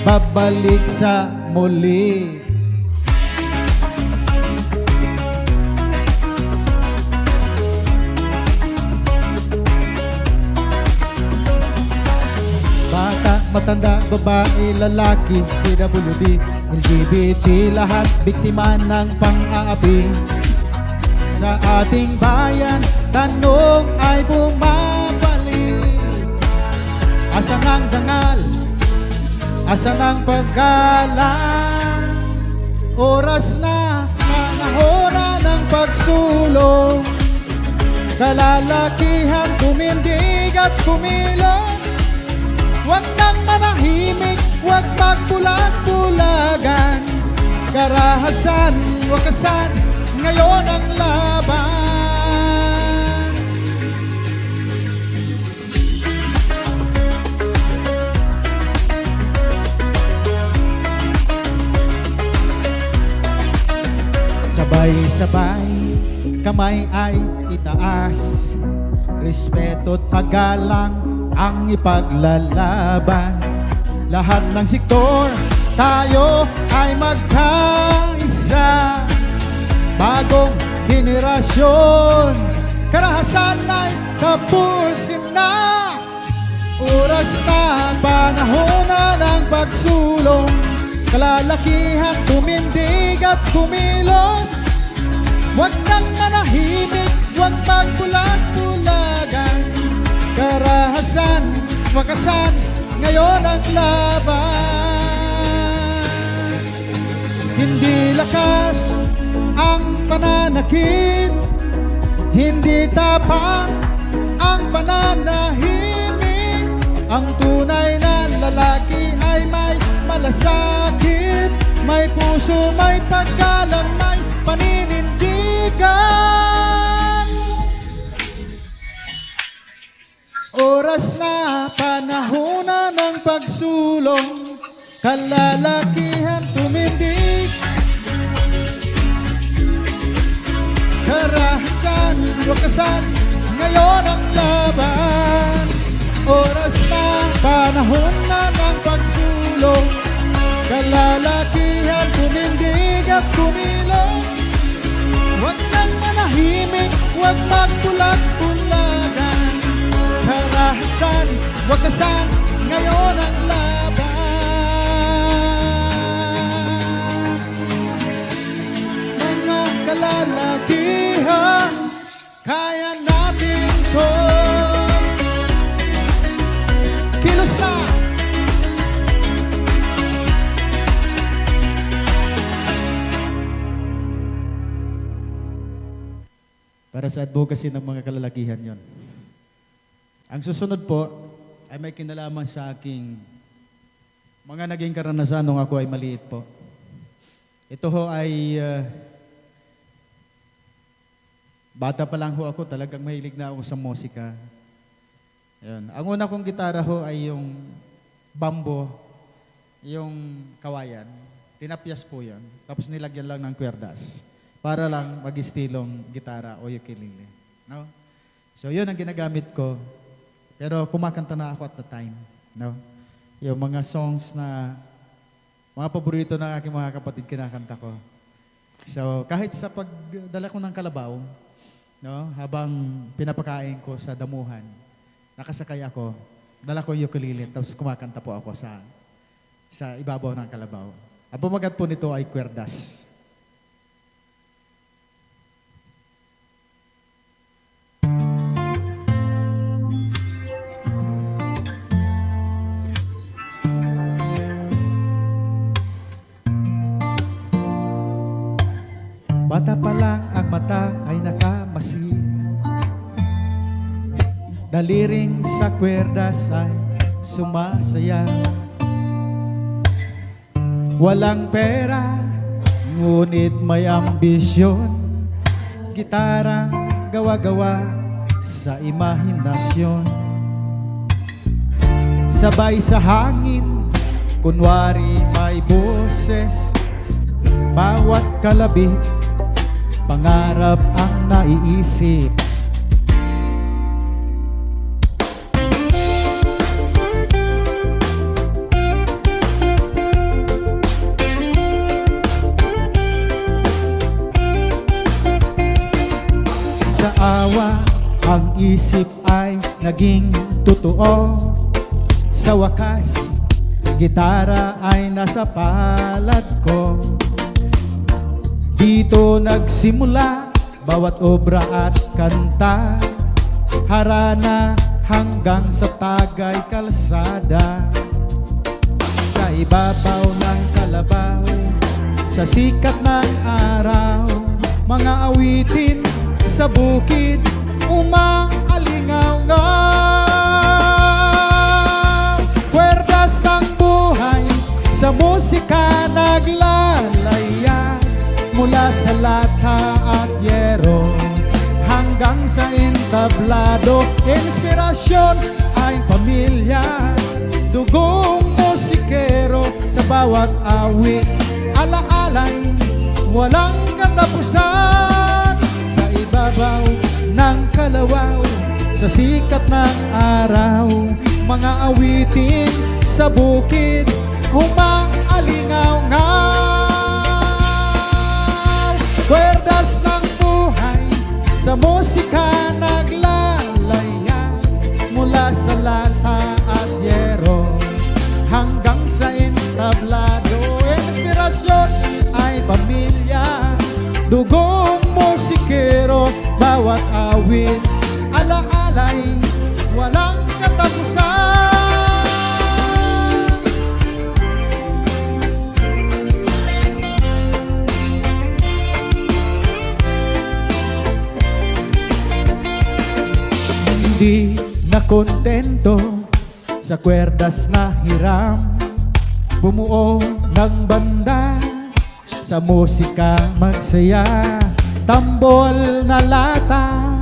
babalik sa muli? Matanda, babae, lalaki, PWD, LGBT, lahat biktima ng pang-aapi. Sa ating bayan, tanong ay bumabalik. Asan ang dangal? Asan ang paggalang? Oras na, panahon na ng pagsulong. Kalalakihan, tumindig at kumilos. Huwag nang manahimik, huwag magbulag-bulagan. Karahasan, wakasan, ngayon ang laban. Sabay-sabay, kamay ay itaas. Respeto at paggalang ang ipaglalaban. Lahat ng sektor, tayo ay magkaisa. Bagong henerasyon, karahasan ay tapusin na. Oras na, panahon na ng pagsulong. Kalalakihan, tumindig at kumilos. Huwag nang manahimik, huwag magbulag-bulagan. Karahasan, wakasan, ngayon ang laban. Hindi lakas ang pananakit, hindi tapang ang pananahimik. Ang tunay na lalaki ay may malasakit, may puso, may paggalang, may paninindigan. Oras na, panahon na ng pagsulong. Kalalakihan, tumindig. Karahasan, wakasan, ngayon ang laban. Oras na, panahon na ng pagsulong, kalalakihan tumindig at tumilong. Huwag nang manahimik, huwag magbulag-bulagan. Karahasan, wakasan, ngayon ang laban. Mga kalalakihan, kaya natin to. Kilos na! Para sa advocacy ng mga kalalakihan yon. Ang susunod po ay may kinalaman sa aking mga naging karanasan nung ako ay maliit po. Ito ho ay bata pa lang ho ako, talagang mahilig na ako sa musika. Ayun. Ang una kong gitara ho ay yung bambo, yung kawayan. Tinapyas po yan. Tapos nilagyan lang ng kwerdas para lang mag-istilong gitara o ukulele. No? So yun ang ginagamit ko. Pero kumakanta na ako at the time. No? Yung mga songs na mga paborito ng aking mga kapatid kinakanta ko. So kahit sa pagdala ko ng kalabaw, no, habang pinapakain ko sa damuhan, nakasakay ako, dala ko yung ukulele, tapos kumakanta po ako sa ibabaw ng kalabaw. Ang pumagat po nito ay kwerdas. Bata pa lang ang mata ay nakamasi, daliring sa kwerdas ay sumasaya. Walang pera, ngunit may ambisyon, gitara gawa-gawa sa imahinasyon. Sabay sa hangin, kunwari may boses, bawat kalabi pangarap ang naiisip. Sa awa, ang isip ay naging totoo. Sa wakas, gitara ay nasa palad ko. Dito nagsimula bawat obra at kanta, harana hanggang sa Tagay Kalsada. Sa ibabaw ng kalabaw, sa sikat ng araw, mga awitin sa bukid umaalingaw-ngaw. Kwerdas ng buhay sa musika naglalaya, mula sa lata at yero hanggang sa entablado. Inspirasyon ay pamilya, dugong musikero. Sa bawat awit, alaalay, walang katapusan. Sa ibabaw ng kalawaw, sa sikat ng araw, mga awitin sa bukid umaalingaw-ngaw. Kwerdas ng buhay sa musika naglalaya, mula sa lata at yero hanggang sa entablado. Inspirasyon ay pamilya, dugong musikero. Bawat awit, alaalay, walang katapusan. Hindi na kontento sa kwerdas na hiram, bumuo ng banda sa musika magsaya. Tambol na lata,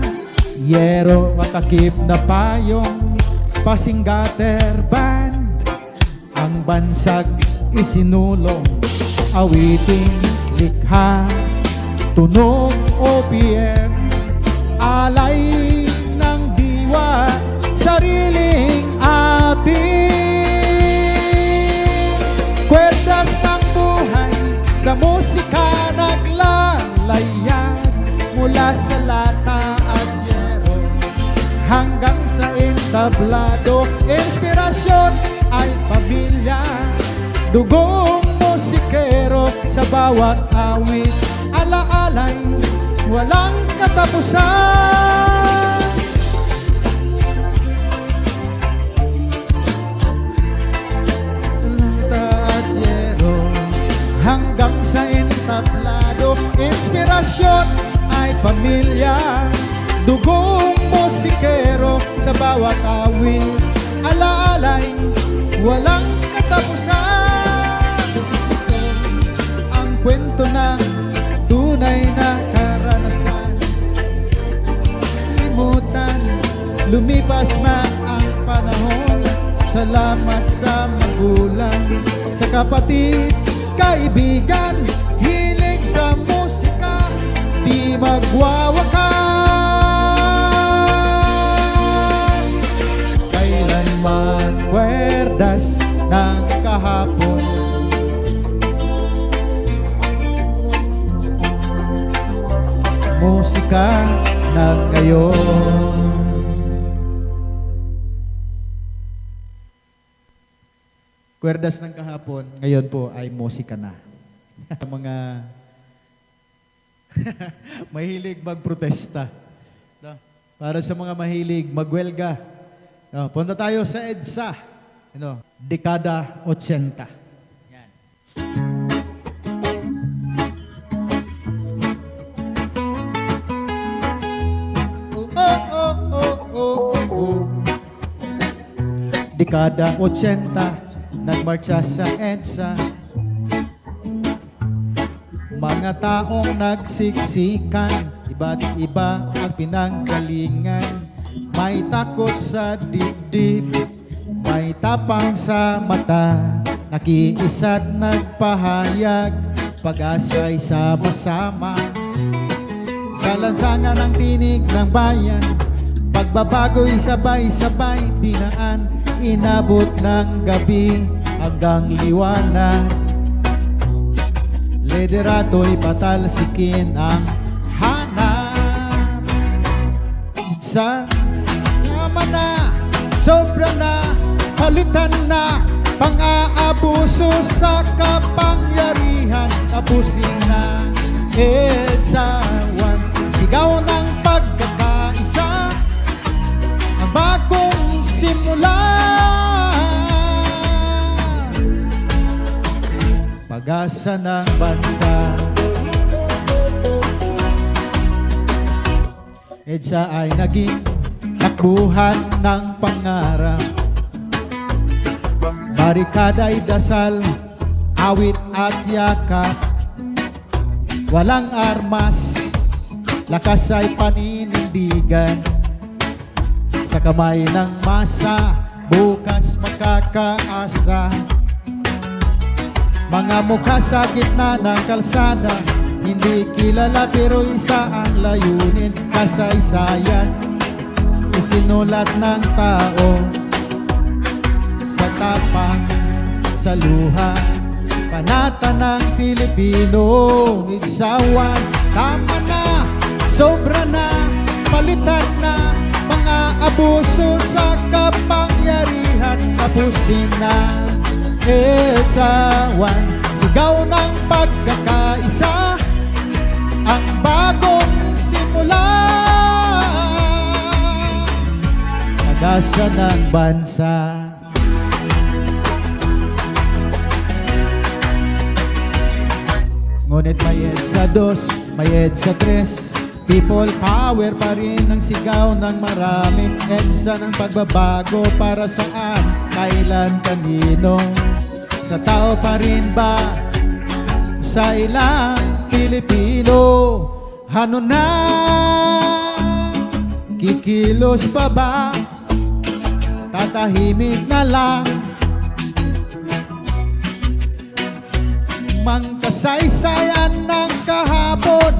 yero at takip na payong, pasinggater band, ang bansag isinulong, awiting likha, tunog OPM, alay ng diwa, sariling atin. mula sa lata at yero hanggang sa entablado. Inspirasyon ay pamilya, dugong musikero sa bawat awit, alaalay walang katapusan. Lata at yero hanggang sa entablado. Inspirasyon ay pamilya, dugong musikero sa bawat awit, alaalay walang katapusan. Ang kwento ng tunay na karanasan, limutan, lumipas man ang panahon. Salamat sa magulang, sa kapatid, kaibigan, hilig sa musika, di magwawakas. Kailanman kwerdas ng kahapon, musika ng ngayon. Kwerdas ng kahapon, ngayon po ay musika na. Mga mahilig magprotesta. No? Para sa mga mahilig magwelga. No? Punta tayo sa EDSA. Ano? Dekada 80. Yan. Dekada 80, nagmarcha sa EDSA. Mga taong nagsiksikan, iba't iba ang pinanggalingan. May takot sa dibdib, may tapang sa mata, nakiisa't nagpahayag, pag-asa'y sama-sama. Sa lansangan ng tinig ng bayan, pagbabago'y sabay-sabay dinaan, inabot ng gabi hanggang liwanag. Liderato'y patalsikin ang hanap. Sa tama na, sobra na, palitan na, pang-aabuso sa kapangyarihan, tapusin na. EDSA 1, sigaw ng pagkakaisa, ang bagong simula. Pag-asa ng bansa. EDSA ay naging takbuhan ng pangarap. Barikada'y dasal, awit at yakap. Walang armas, lakas ay paninindigan. Sa kamay ng masa, bukas makakaasa. Mga mukha sa gitna ng kalsada, hindi kilala pero isa ang layunin, kasaysayan. Isinulat ng tao sa tapang, sa luha, panata ng Pilipino. Igsawan, tama na, sobra na, palitan na, mga abuso sa kapangyarihan, tapusin na. EDSA 1, sigaw ng pagkakaisa, ang bagong simula. Pag-asa ng bansa. Ngunit may EDSA 2, may EDSA 3, people power pa rin ang sigaw ng marami. EDSA ng pagbabago para saan, kailan, kanino? Sa tao pa rin ba? Sa ilang Pilipino? Ano na? Kikilos pa ba? Tatahimik na lang? Mangsasaysayan ng kahapon,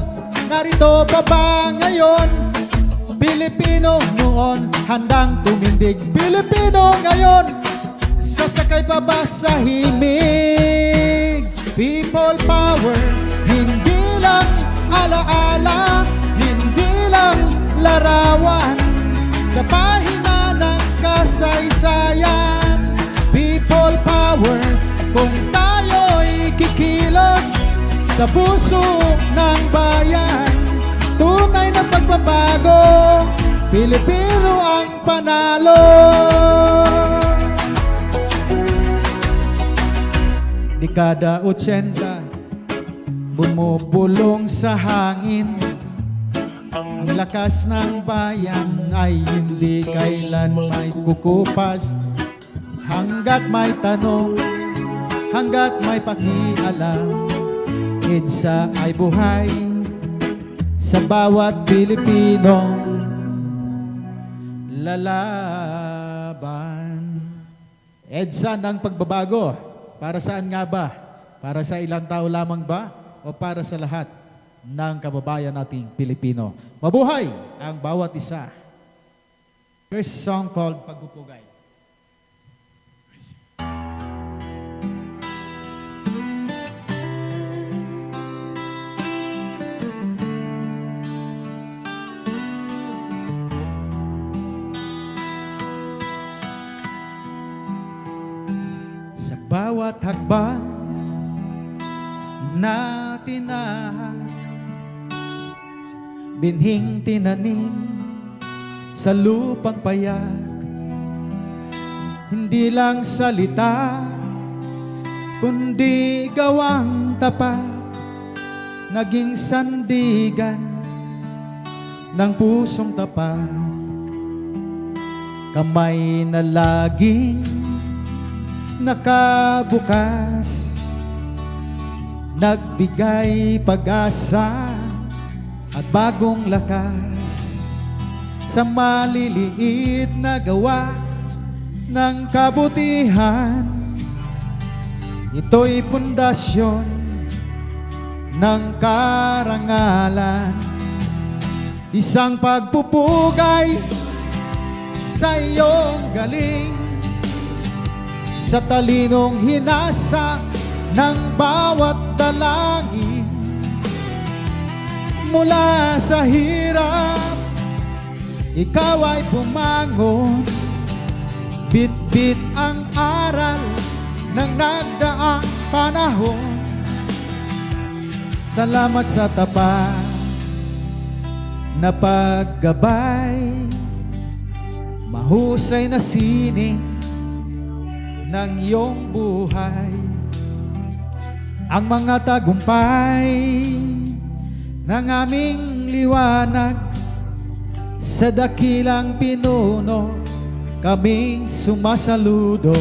narito pa ba ngayon? Pilipino noon, handang tumindig. Pilipino ngayon, sasakay pa ba sa himig? People power, hindi lang alaala, hindi larawan sa pahina ng kasaysayan. People power kung tayo'y kikilos sa puso ng bayan. Tunay na pagbabago, Pilipino ang panalo. Dekada 80, bumubulong sa hangin. Ang lakas ng bayan ay hindi kailan may kukupas. Hanggat may tanong, hanggat may pakialam, EDSA ay buhay sa bawat Pilipinong lalaban. EDSA ng pagbabago. Para saan nga ba? Para sa ilang tao lamang ba? O para sa lahat ng kababayan nating Pilipino? Mabuhay ang bawat isa. First song called Pagpupugay. Bawat hakbang na tinahak, binhing tinanim sa lupang payak. Hindi lang salita, kundi gawang tapat, naging sandigan ng pusong tapat. Kamay na laging nakabukas, nagbigay pag-asa at bagong lakas sa maliliit na gawa ng kabutihan. Ito'y pundasyon ng karangalan, isang pagpupugay sa iyong galing, sa talinong hinasa ng bawat dalangin. Mula sa hirap, ikaw ay bumangon, bit-bit ang aral ng nagdaang panahon. Salamat sa tapat na paggabay, mahusay na sining ng iyong buhay. Ang mga tagumpay ng aming liwanag, sa dakilang pinuno kaming sumasaludo.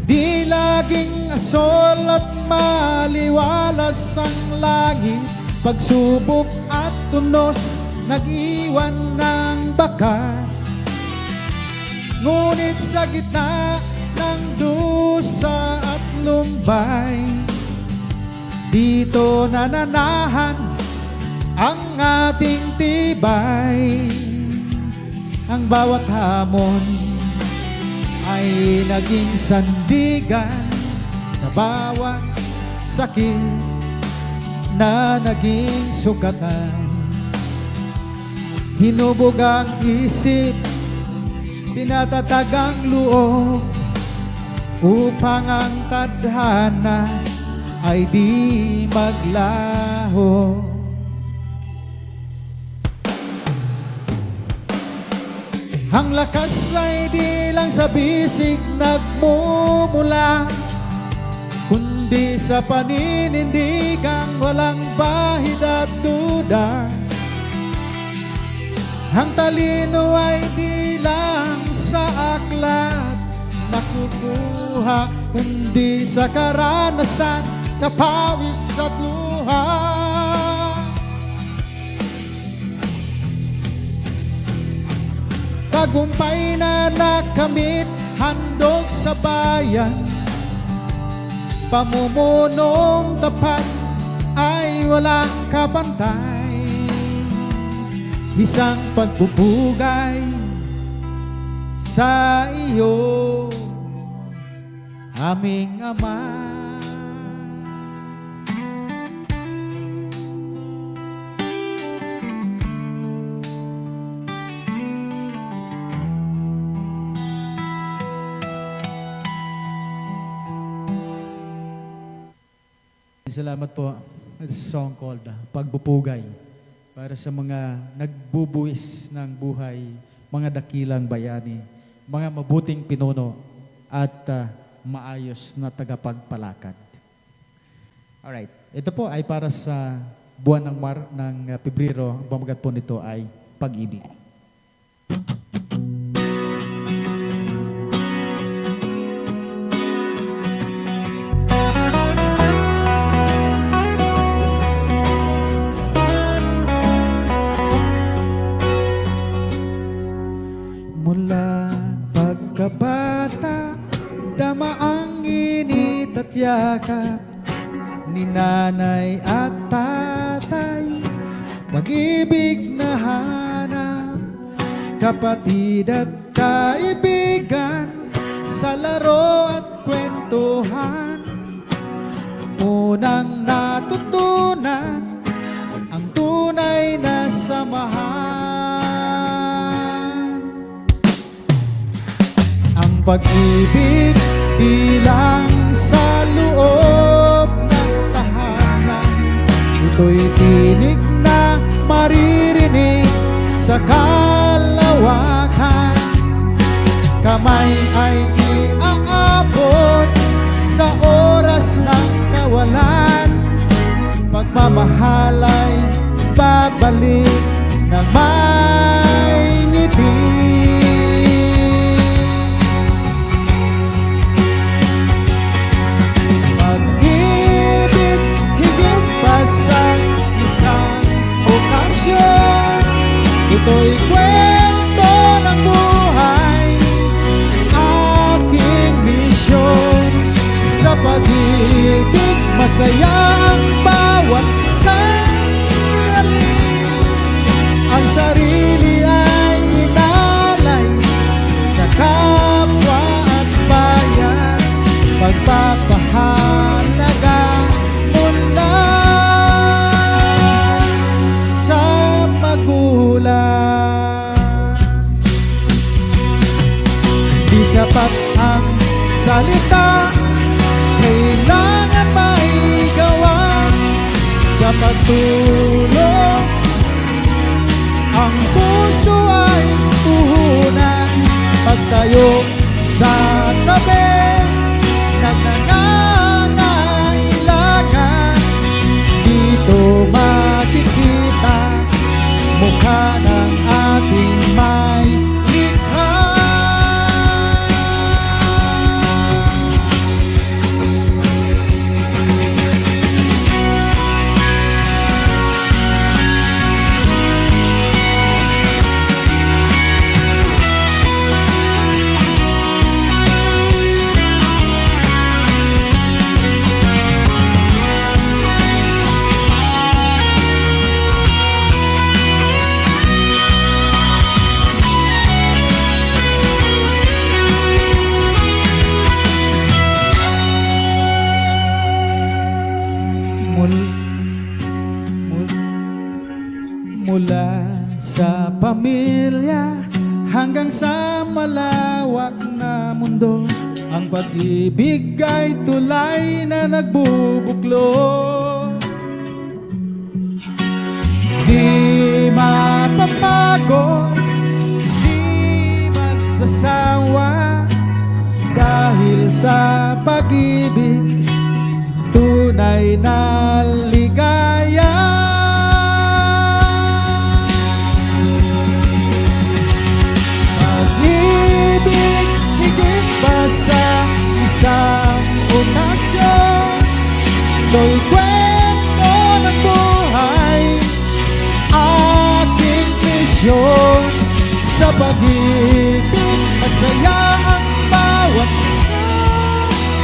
Di laging asol at maliwalas ang langit, pagsubok at tunos nag-iwan ng bakas. Ngunit sa gitna ng dusa at lumbay, dito nananahan ang ating tibay. Ang bawat hamon ay naging sandigan, sa bawat sakit na naging sukatan. Hinubog ang isip, pinatatag ang loob, upang ang tadhana ay di maglaho. Ang lakas ay di lang sa bisig nagmumula, kundi sa paninindigang walang bahid at duda. Ang talino ay di lang sa aklat nakukuha, kundi sa karanasan, sa pawis at luha. Tagumpay na nakamit, handog sa bayan, pamumunong tapat ay walang kabantay. Isang pagpupugay sa iyo, aming Ama. Salamat po. It's a song called Pagbupugay para sa mga nagbubuwis ng buhay, mga dakilang bayani, mga mabuting pinuno at maayos na tagapagpalakad. Alright. Ito po ay para sa buwan ng Pebrero. Ang pamagat po nito ay Pag-ibig. Mula pagkabata, dama ang init at yakap ni nanay at tatay, pag-ibig na hanap, kapatid at kaibigan, sa laro at kwentuhan, unang natutunan ang tunay na samahan. Ang pag-ibig bilang sa loob ng tahanan, ito'y tinig na maririnig sa kalawakan. Kamay ay iaabot sa oras ng kawalan, pagmamahal ay babalik na may ngiti. Pag-ibig higit pa sa isang okasyon, ito'y kwento ng buhay, aking misyon. Sa pag-ibig masaya ang bawat sandali, ang sarili ay inalay sa kapwa at bayan, pagpapahalaga mula sa magulang. Di sapat ang salita, kailangan maigawa sa pagtulong. Ang puso ay puhunan, pagtayo sa tabi ng nangangailangan. Dito makikita mukha ng ating may likha. Mula sa pamilya hanggang sa malawak na mundo, ang pag-ibig ay tulay na nagbubuklo. Di mapapagod, di magsasawa, dahil sa pag-ibig tunay na ligaya. Pag-ibig higit pa sa isang okasyon, ito'y kwento ng buhay, aking misyon. Sa pag-ibig masaya ang bawat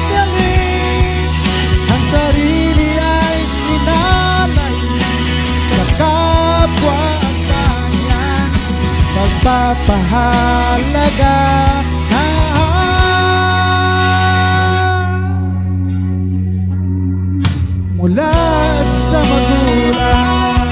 sandali, ang sarili ay inalay sa kapwa at bayan, pagpapahalaga mula sa magulang.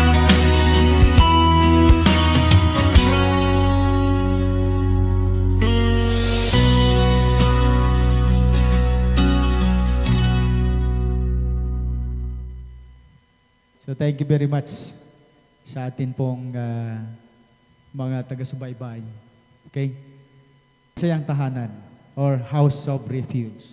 So thank you very much sa atin pong mga taga-subaybay. Okay? Sayang tahanan or house of refuge.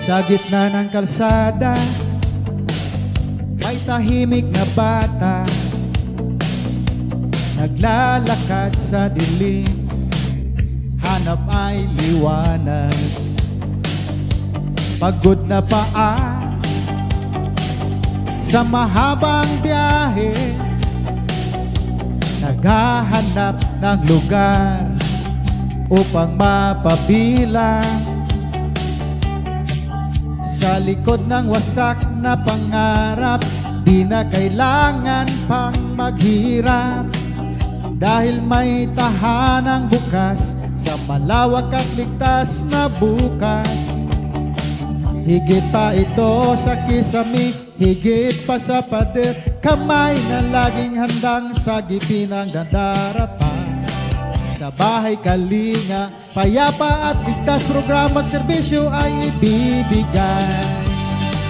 Sa gitna ng kalsada, may tahimik na bata, naglalakad sa dilim, hanap ay liwanag. Pagod na paa sa mahabang biyahe, naghahanap ng lugar upang mapabilang. Sa likod ng wasak na pangarap, di na kailangan pang maghirap, dahil may tahanang bukas sa malawak at ligtas na bukas. Higit pa ito sa kisame, higit pa sa pader, kamay na laging handang sagipin ang dadarapan. Sa bahay kalinga, payapa at ligtas, programa at serbisyo ay ibibigay.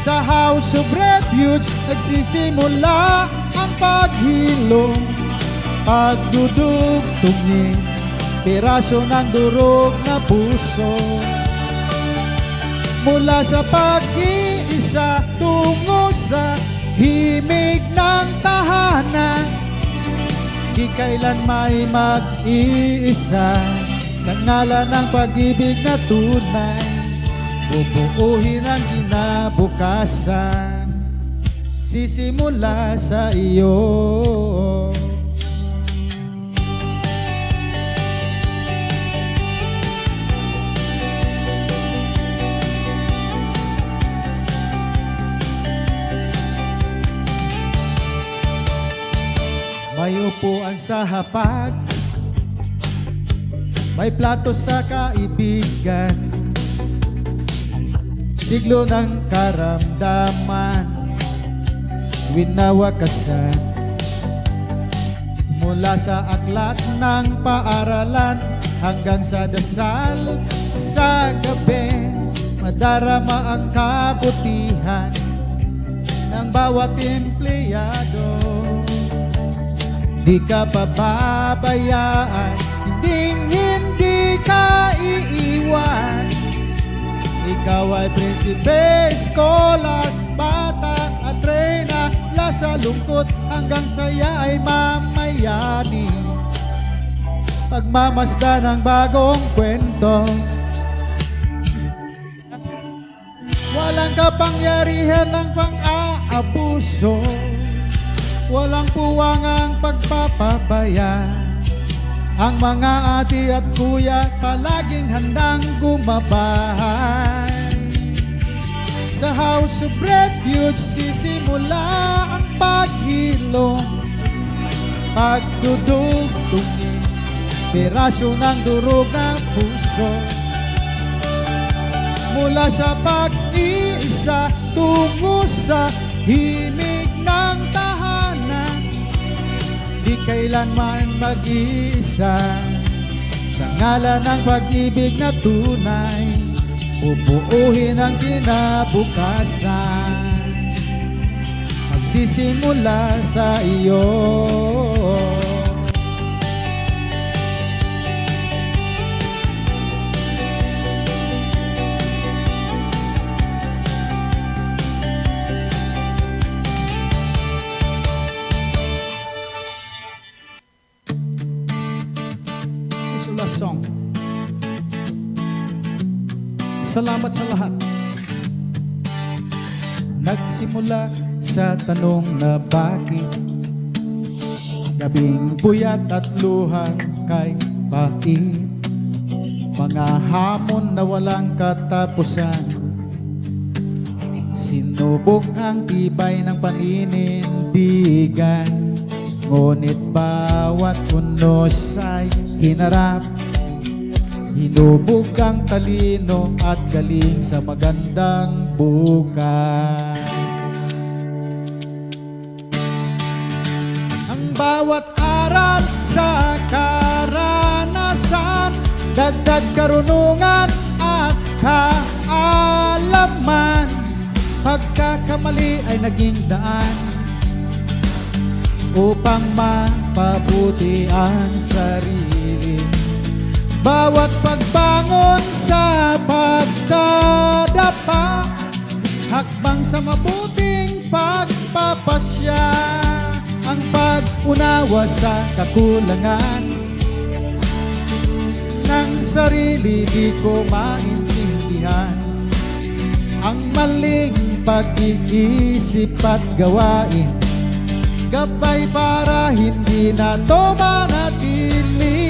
Sa House of Refuge, nagsisimula ang paghilom, pagdudugtungin, piraso ng durog na puso. Mula sa pag-iisa tungo sa himig ng tahanan, di kailan may mag-iisa. Sa ngalan ng pag-ibig na tunay, bubuuhin ang kinabukasan. Sisimula sa iyo. May upuan sa hapag, may plato sa kaibigan, siglo ng karamdaman, winawakasan. Mula sa aklat ng paaralan hanggang sa dasal sa gabi, madarama ang kabutihan ng bawat empleyado. Di ka pababayaan, hindi ka iiwan. Ikaw ay prinsipe, eskola, bata at reyna, mula sa lungkot hanggang saya ay mamayani. Pagmamasdan ng bagong kwento, walang kapangyarihan ng pang-aabuso, walang puwangang pagpapabaya. Ang mga ate at kuya palaging handang gumabay. Sa House of Refuge sisimula ang paghilom, pagdudugtungin, pirasyo ng durog ng puso. Mula sa pag-iisa tungo sa himig ng tahanan, di kailanman mag-isa. Sa ngalan ng pag-ibig na tunay, bubuuhin ang kinabukasan. Magsisimula sa iyo. Song. Salamat sa lahat. Nagsimula sa tanong na bakit, gabing buyat at luhang kay pait, mga hamon na walang katapusan, sinubok ang tibay ng paninindigan, ngunit bawat unos ay hinarap. Hinubog ang talino at galing sa magandang bukas. bawat aral sa karanasan, dagdag karunungan at kaalaman. Pagkakamali ay naging daan upang mapabuti ang sarili. Bawat pagbangon sa pagdadapa, hakbang sa mabuting pagpapasya. Ang pag-unawa sa kakulangan ng sarili, di ko maintindihan. Ang maling pag-iisip at gawain, gabay para hindi na to manatili.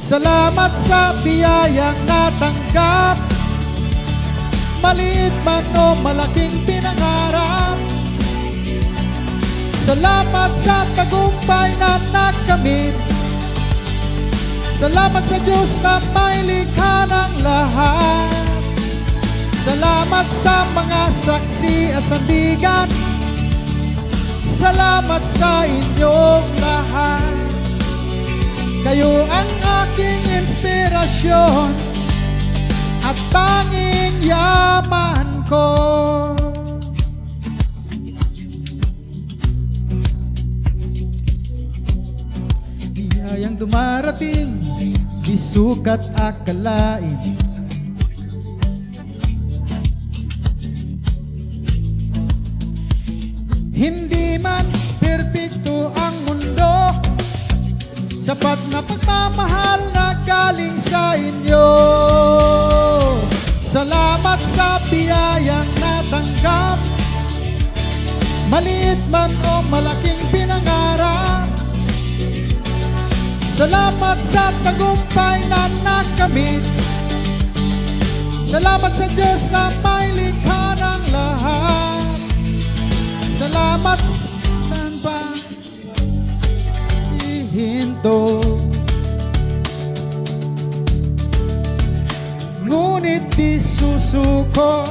Salamat sa biyayang natanggap, maliit man o malaking pinangarap. Salamat sa tagumpay na nakamit. Salamat sa Diyos na may likha ng lahat. Salamat sa mga saksi at sandigan. Salamat sa inyong lahat. Kayo ang aking inspirasyon at tanging yaman ko. Biyayang dumarating, di sukat akalain. Hindi man perpekto ang mundo, sapat na pagmamahal na galing sa inyo. Salamat sa biyayang natanggap, maliit man o malaking pinangarap. Salamat sa tagumpay na nakamit. Salamat sa Diyos na may likha ng lahat. Salamat sa pa ihinto, ngunit di susuko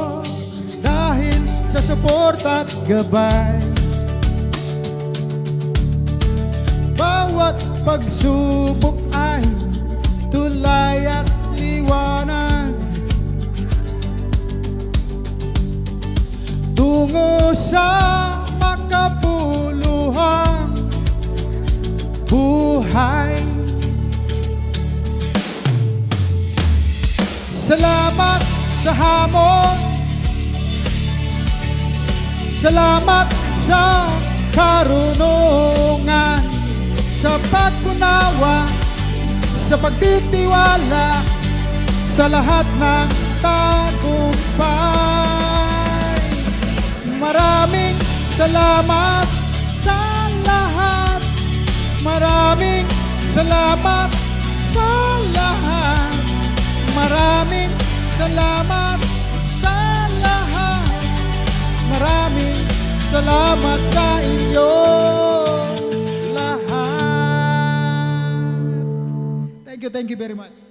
dahil sa suporta at gabay. Bawat pagsubok ay tulay at liwanag tungo sa makabuluhang buhay. Salamat sa hamon, salamat sa karunungan, sa pag-unawa, sa pagtitiwala, sa lahat ng tagumpay. Maraming salamat sa lahat. Maraming salamat sa lahat. Maraming salamat sa lahat. Maraming salamat sa inyo lahat. Thank you very much.